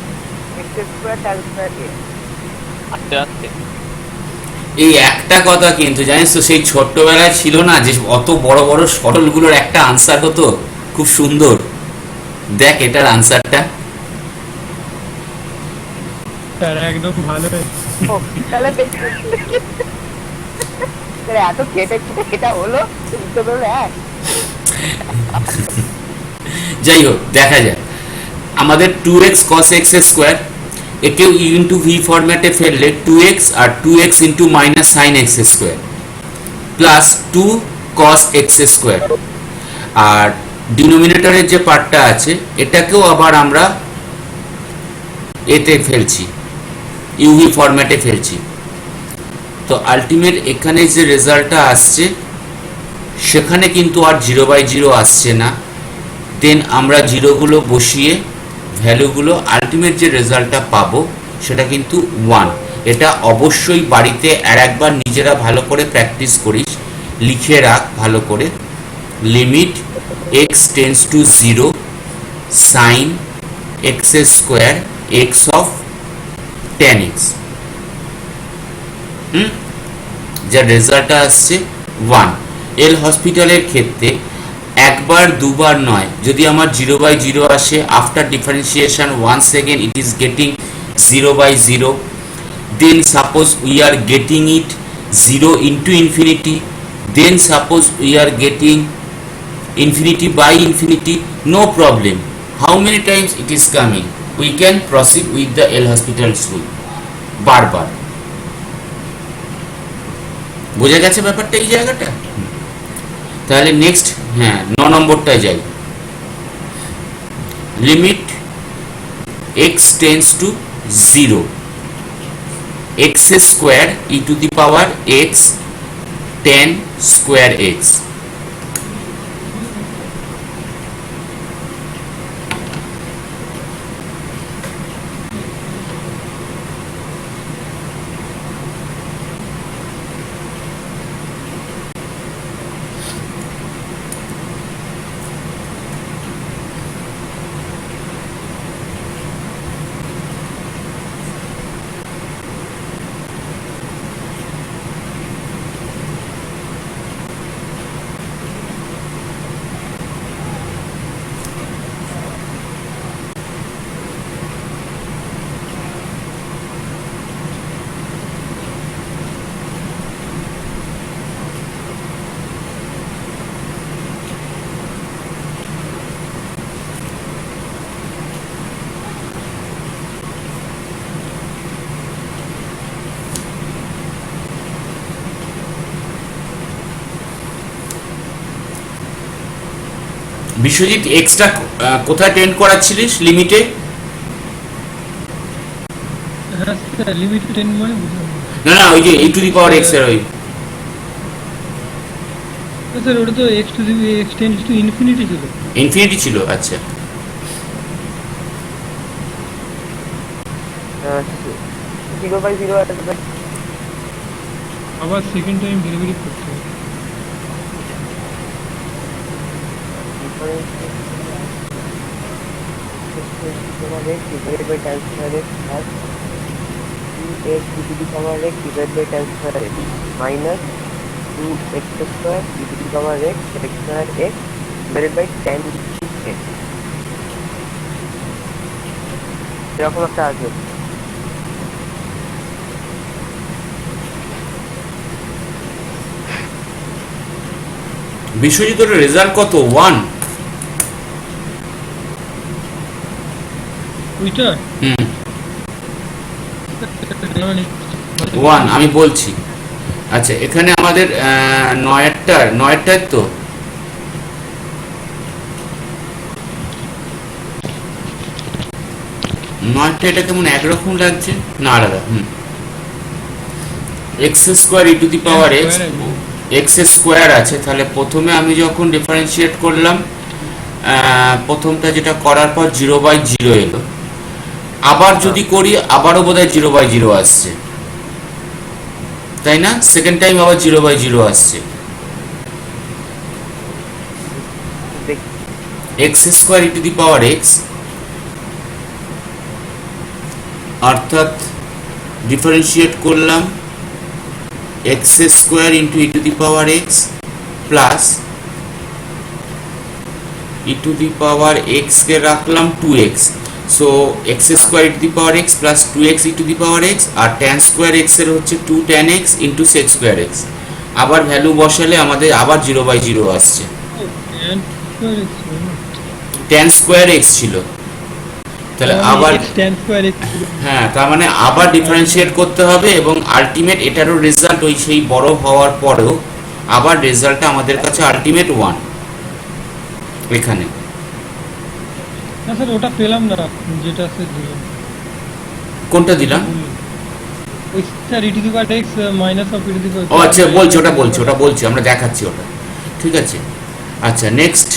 x square tan square x. আস্তে আস্তে। এই একটা কথা কিন্তু জানিস তো, সেই ছোট্টবেলায় ছিল না যে অত বড় বড় সরলগুলোর একটা আনসার হতো, খুব সুন্দর। দেখ এটার আনসারটা। স্যার একদম ভালো। ও তাহলে এত কেটে কেটে এটা হলো উত্তর হলো এক। যাই হোক, দেখা যাক। আমাদের 2x cos x স্কোয়ার, একেও ইউ ইন্টু ভি ফরম্যাটে ফেললে 2x আর 2x into minus sine x square plus 2 cos x square, আর ডিনোমিনেটরের যে পার্টটা আছে এটাকেও আবার আমরা এতে ফেলছি, ইউভি ফরম্যাটে ফেলছি। তো আলটিমেট এখানে যে রেজাল্টটা আসছে সেখানে কিন্তু আর 0/0 আসছে না। দেন আমরা জিরোগুলো বসিয়ে ভ্যালুগুলো আলটিমেট যে রেজাল্টটা পাবো সেটা কিন্তু 1। এটা অবশ্যই বাড়িতে আর একবার নিজেরা ভালো করে প্র্যাকটিস করিস, লিখে রাখ ভালো করে। Limit x tends to 0 sine x square x of tan x, যার রেজাল্টটা আসছে 1। এল হসপিটালের ক্ষেত্রে একবার দুবার নয়, যদি আমার 0/0 আসে after differentiation once again it is getting 0/0, then suppose we are getting it 0 into infinity, then suppose we are getting infinity by infinity, no problem. How many times it is coming, we can proceed with the L Hospital's rule বারবার। বোঝা গেছে ব্যাপারটা এই জায়গাটা? তাহলে নেক্সট, হ্যাঁ 9 নম্বরটায় যাই। Limit x tends to 0, x square e to the power x tan square x। Biswajit extra কোথায় টেন্ড করাচ্ছিলিস লিমিটে? হ্যাঁ স্যার লিমিট 10 মানে বুঝলাম না না, ওই যে e to the power x এর ওই না স্যার, ওটা তো x to the x tends to infinity ছিল। ইনফিনিটি ছিল, আচ্ছা। 0/0 আসবে, আবার সেকেন্ড টাইম ডেলিভারি করতে হবে। x divided by tan square x plus 2x e to the power x divided by tan square x minus 2x square e to the power x x square x divided by tan x, এরকম একটা আসবে। বিশ্বজিৎ ওর রেজাল্ট কত? 1? ওইটা হুম, মানে 1 আমি বলছি। আচ্ছা, এখানে আমাদের নয়েরটার তো নয়টা, এটা কেমন একরকম লাগছে না আলাদা? X square e to the power x, x square আছে। তাহলে প্রথমে আমি যখন ডিফারেন্সিয়েট করলাম, প্রথমটা যেটা করার পর 0/0 এলো, আবার যদি করি আবারও বোধহয় 0/0 আসছে, তাই না? সেকেন্ড টাইম আবার 0/0 আসছে। X square e to the power x, অর্থাৎ ডিফারেন্সিয়েট করলাম x square into e to the power x plus e to the power x কে রাখলাম 2x, so x square e to the power x plus 2x e to the power x, আর tan স্কোয়ার এক্স এর হচ্ছে 2 tan x ইন্টু sec স্কোয়ার এক্স। আবার ভ্যালু বসালে আমাদের আবার 0/0 আসছে। tan স্কোয়ার এক্স ছিল, তাহলে আবার tan স্কয়ার x হ্যাঁ, তার মানে আবার ডিফারেন্সিয়েট করতে হবে এবং আলটিমেট এটারও রেজাল্ট ওই সেই বড় হওয়ার পরেও আবার রেজাল্টটা আমাদের কাছে আলটিমেট 1 এখানে। না স্যার ওটা পেলাম না, যেটা স্যার দিলাম। কোনটা দিলাম? ওই sir e to the power x minus of e to the power. ও আচ্ছা, ওটা বলছি আমরা দেখাচ্ছি ওটা, ঠিক আছে। আচ্ছা, নেক্সট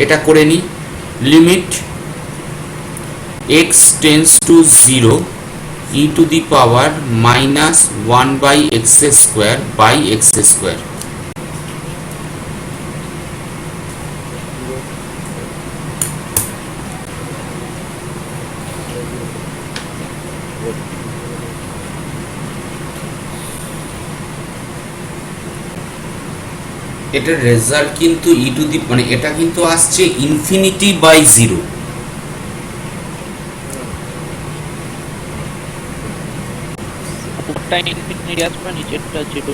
এটা করে নি। Limit x tends to 0 e to the power minus 1/x square by x square. এটার রেজাল্ট কিন্তু ই টু দি মানে এটা কিন্তু আসছে ইনফিনিটি বাই জিরো। উপরটা ইনফিনিটি আসবে নিচেরটা জিরো।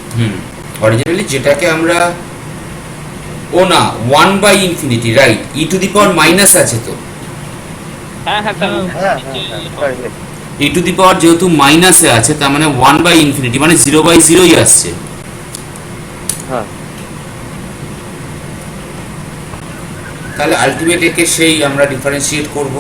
অরিজিনালি যেটাকে আমরা ও না 1 by infinity, right, e to the power minus আছে তো, হ্যাঁ হ্যাঁ sir sorry, e to the power যেহেতু মাইনাসে আছে তার মানে 1 বাই ইনফিনিটি মানে 0 বাই 0ই আসছে। হ্যাঁ তাহলে আলটিমেট একে সেই আমরা ডিফারেন্সিয়েট করব।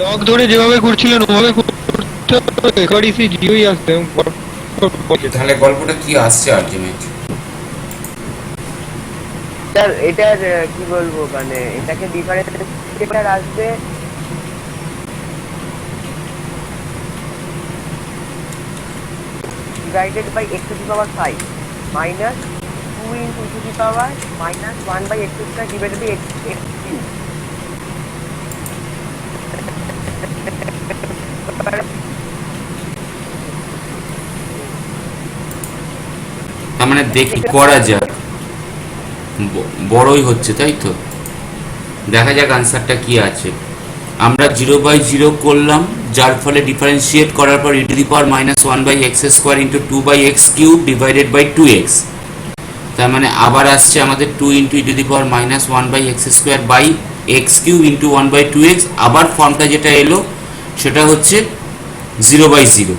লগ ধরে যেভাবে করছিলেন ওভাবে করতে একেবারেই সেই জিরোই আসবে। তাহলে গল্পটা কি আসছে আলটিমেট? স্যার এটার কি বলবো মানে এটাকে ডিফারেন্স আসবে divided by x to the power 5 minus 2 into e to the power minus 1 by x square divided by x cube. তার মানে দেখি করা যাক, বড়ই হচ্ছে তাই তো, দেখা যাক আনসারটা কি আছে। আমরা 0 বাই 0 করলাম, যার ফলে ডিফারেন্সিয়েট করার পর e to the power minus 1 by x square into 2 by x cube divided by 2x। তার মানে আবার আসছে আমাদের 2 into e to the power minus 1 by x square by x cube into 1 by 2x। আবার ফর্মটা যেটা এলো সেটা হচ্ছে 0 বাই 0।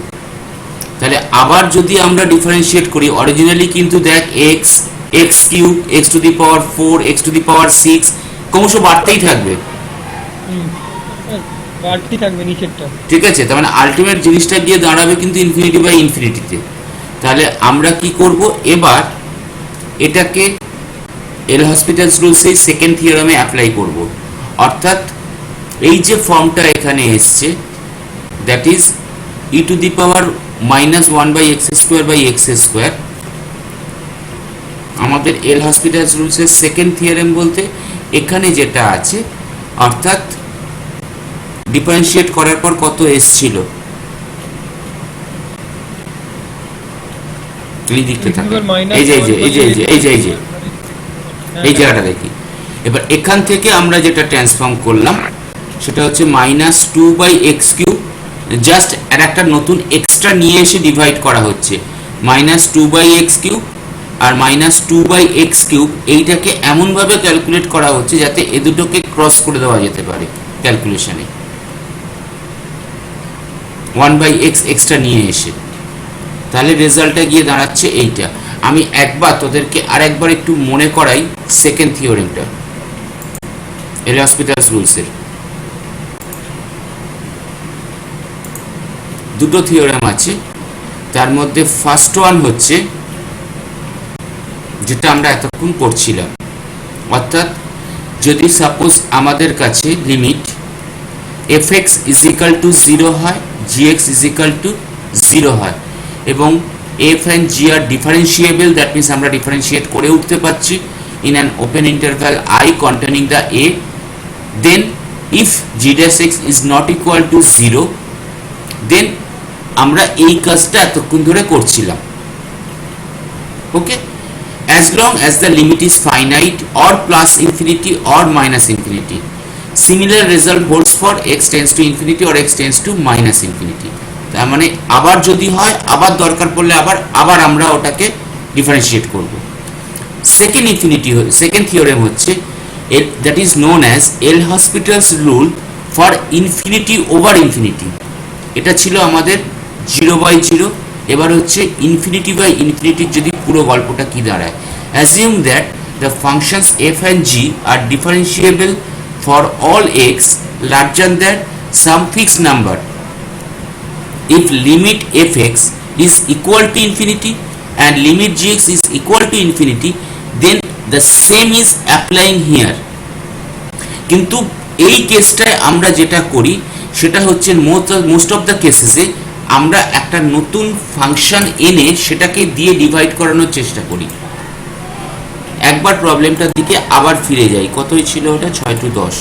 তাহলে আবার যদি আমরা ডিফারেন্সিয়েট করি, অরিজিনালি কিন্তু দেখ x, x cube, x to the power 4, x to the power 6 ক্রমশ বাড়তেই থাকবে, বাড়তি থাকবে নিচেরটা। ঠিক আছে? তার মানে আলটিমেট জিনিসটা গিয়ে দাঁড়াবে কিন্তু ইনফিনিটি বাই ইনফিনিটিতে। তাহলে আমরা কি করব, এবার এটাকে এল হসপিটালস রুলসে সেকেন্ড থিওরামে অ্যাপ্লাই করব। অর্থাৎ এই যে ফর্মটা এখানে এসছে that is e to the power minus 1 by x square by x square, আমাদের এল হসপিটালস রুলসের সেকেন্ড থিওরেম বলতে এখানে যেটা আছে, অর্থাৎ ডিফারেন্সিয়েট করার পর কত এসছিল এই দিকটা থাকে, এই যে এই যে এই যে এই যে এই যে এই যে এই জায়গাটা দেখি। এবার এখান থেকে আমরা যেটা ট্রান্সফর্ম করলাম সেটা হচ্ছে minus 2 by x cube, just আর একটা নতুন এক্সট্রা নিয়ে এসে ডিভাইড করা হচ্ছে, মাইনাস 2 বাই এক্স কিউব আর মাইনাস 2 বাই এক্স কিউব। এইটাকে এমনভাবে ক্যালকুলেট করা হচ্ছে যাতে এ দুটোকে ক্রস করে দেওয়া যেতে পারে ক্যালকুলেশনে, 1 বাই এক্স এক্সট্রা নিয়ে এসে। তাহলে রেজাল্টটা গিয়ে দাঁড়াচ্ছে এইটা। আমি একবার তোদেরকে আরেকবার একটু মনে করাই সেকেন্ড থিওরেমটা এল হসপিটালস রুলসের। দুটো থিওরেম আছে, তার মধ্যে ফার্স্ট ওয়ান হচ্ছে যেটা আমরা এতক্ষণ করছিলাম, অর্থাৎ যদি সাপোজ আমাদের কাছে limit fx is equal to 0 হয়, gx ইজ ইকাল টু 0 হয় এবং f and g are differentiable, that means আমরা ডিফারেন্সিয়েট করে উঠতে পারছি in an open interval i containing the a, then if g dash x is not equal to 0, then আমরা এই কাজটা এতক্ষণ ধরে করছিলাম। ওকে, as long as the limit is finite or plus infinity or minus infinity, similar result holds for x tends to infinity or x tends to minus infinity। তার মানে আবার যদি হয়, আবার দরকার পড়লে আবার আমরা ওটাকে ডিফারেন্সিয়েট করব। সেকেন্ড থিওরেম হচ্ছে that is known as L hospitals rule for infinity over infinity. এটা ছিল আমাদের 0 বাই 0, এবার হচ্ছে ইনফিনিটি বাই ইনফিনিটির যদি পুরো গল্পটা কি দাঁড়ায়। Assume that the functions f and g are differentiable for all x larger than some fixed number if limit fx is equal to infinity and limit gx is equal to infinity, then the same is applying here. কিন্তু এই কেসটায় আমরা যেটা করি সেটা হচ্ছে মোস্ট অফ দ্য কেসেসে আমরা একটা নতুন ফাংশন এনে সেটাকে দিয়ে ডিভাইড করানোর চেষ্টা করি। একবার প্রবলেমটার দিকে আবার ফিরে যাই, কতই ছিল ওটা, 6 to 10।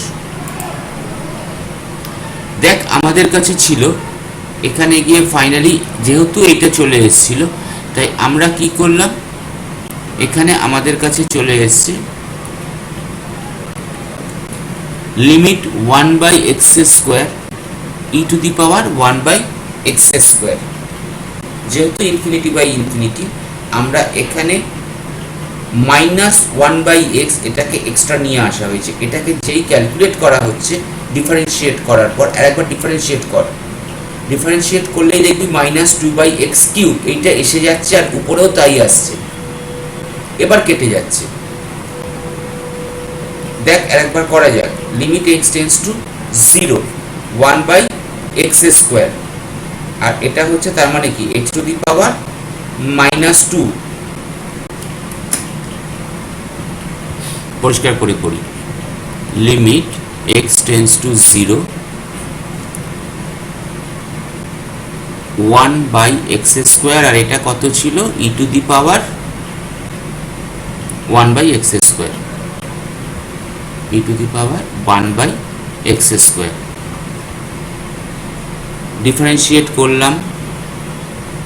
দেখ আমাদের কাছে ছিল এখানে গিয়ে ফাইনালি যেহেতু এটা চলে এসেছিল তাই আমরা কি করলাম, এখানে আমাদের কাছে চলে এসছে limit 1/x² e to the power 1/x²। যেহেতু ইনফিনিটি বাই ইনফিনিটি আমরা এখানে -1/x এটাকে এক্সট্রা নিয়ে আসা হয়েছে। এটাকে যেই ক্যালকুলেট করা হচ্ছে ডিফারেন্সিয়েট করার পর আরেকবার ডিফারেন্সিয়েট কর, ডিফারেন্সিয়েট করলেই দেখবি -2/x³ এইটা এসে যাচ্ছে আর উপরেও তাই আসছে, এবার কেটে যাচ্ছে। দেখ আরেকবার করা যাক, limit x tends to 0 1/x², আর এটা হচ্ছে তার মানে কি x টু দি পাওয়ার -2। পরিষ্কার করে করি, limit x tends to 0 1/x², আর এটা কত ছিল e to the power 1/x², e to the power 1/x²। Differentiate করলাম,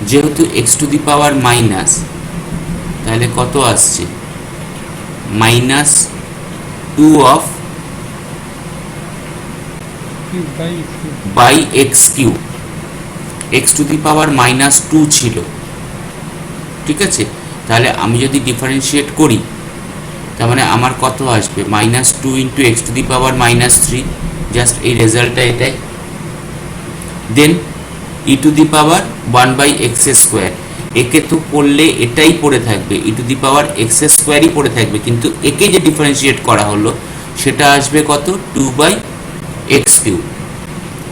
যেহেতু x to the power minus তাহলে কত আসছে -2 of by x³, x to the power -2 ছিল, ঠিক আছে। তাহলে আমি যদি ডিফারেন্সিয়েট করি তার মানে আমার কত আসবে -2 into x to the power -3, just এই রেজাল্টটা এটাই। দেন e to the power 1/x², একে তো পড়লে এটাই পড়ে থাকবে, e টু দি পাওয়ার x²ই পড়ে থাকবে, কিন্তু একে যে ডিফারেন্সিয়েট করা হলো সেটা আসবে কত 2/x³।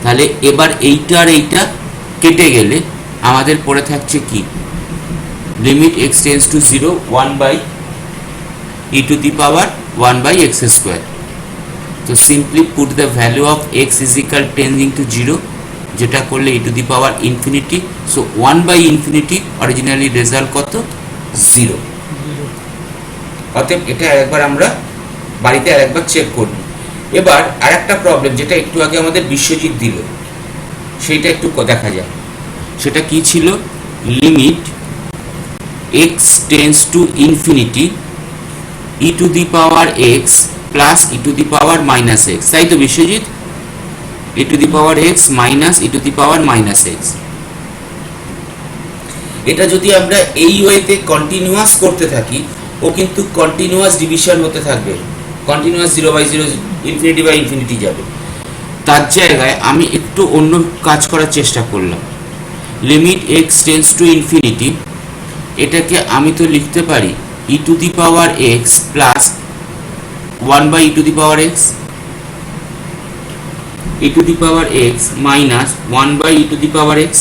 তাহলে এবার এইটা আর এইটা কেটে গেলে আমাদের পড়ে থাকছে কি, limit x tends to 0 1/e to the power 1/x²। তো simply put the value of x is equal tending to 0, যেটা করলে e to the power infinity, so 1/∞, originally result কত 0। অতএব এটা আরেকবার আমরা বাড়িতে আরেকবার চেক করব। এবার আরেকটা প্রবলেম যেটা একটু আগে আমাদের বিশ্বজিৎ দিল সেইটা একটু দেখা যায়, সেটা কি ছিল, limit x tends to infinity e to the power x plus e to the power -x, তাই তো Biswajit, e to the power x minus e to the power -x। এটা যদি আমরা এই ওয়েতে কন্টিনিউয়াস করতে থাকি ও কিন্তু কন্টিনিউয়াস ডিভিশন হতে থাকবে, কন্টিনিউয়াস 0/0 ইনফিনিটি যাবে। তার জায়গায় আমি একটু অন্য কাজ করার চেষ্টা করলাম, limit x tends to infinity, এটাকে আমি তো লিখতে পারি e to the power x plus 1/e to the power x, e to the power x minus 1/e to the power x,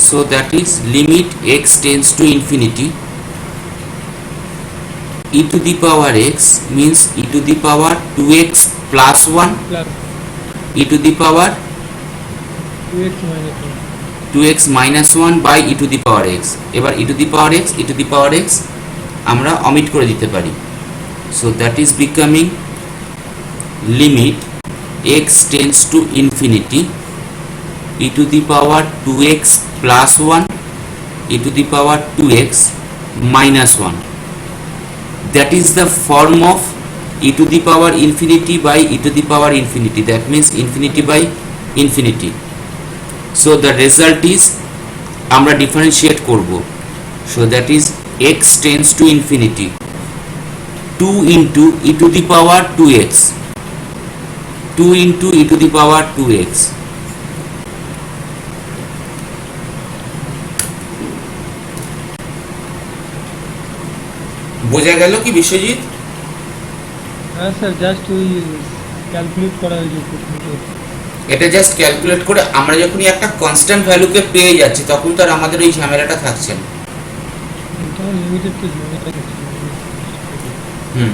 so that is limit x tends to infinity, e to the power x means e to the power 2x plus 1 e to the power 2x minus 1 by e to the power x। এবার e to the power x আমরা omit করে দিতে পারি, so that is becoming limit x tends to infinity e to the power 2x plus 1 e to the power 2x minus 1, that is the form of e to the power infinity by e to the power infinity, that means infinity by infinity। so the result is আমরা ডিফারেন্সিয়েট করব, so that is x tends to infinity 2 into e to the power 2x, 2 into e to the power 2x, বোঝা গেল কি বিশ্বজিৎ? হ্যাঁ স্যার, জাস্ট ওই ক্যালকুলেট করা হয়েছে। এটা জাস্ট ক্যালকুলেট করে আমরা যখনই একটা কনস্ট্যান্ট ভ্যালুকে পেয়ে যাচ্ছি তখন তো আর আমাদের ওই ঝামেলাটা থাকছে না। লিমিটেড তো লিমিটেড হুম,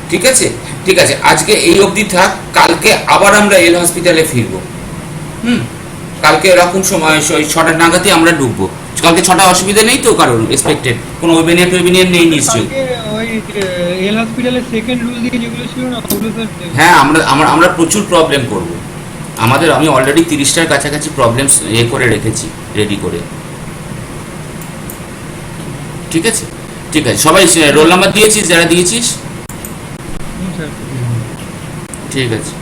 ঠিক আছে, ঠিক আছে, আজকে এই অবধি থাক, কালকে আবার আমরা এল হসপিটালে ফিরবো। হুম, কালকে এরকম সময় ওই 6টা নাগাদই আমরা ঢুকবো। কালকে 6টা অসুবিধা নেই তো কারণ এক্সপেক্টেড কোনো ওয়েবিনিয়ার নেই নিশ্চয়ই? ওই এল হসপিটালের সেকেন্ড রুল দিয়ে যেগুলো ছিল না ওগুলো স্যার হ্যাঁ, আমরা প্রচুর প্রবলেম করব। আমি অলরেডি 30টার কাছাকাছি প্রবলেম করে রেখেছি রেডি করে। ঠিক আছে, ঠিক আছে, সবাই রোল নাম্বার দিয়েছিস যারা দিয়েছিস? স্যার ঠিক আছে।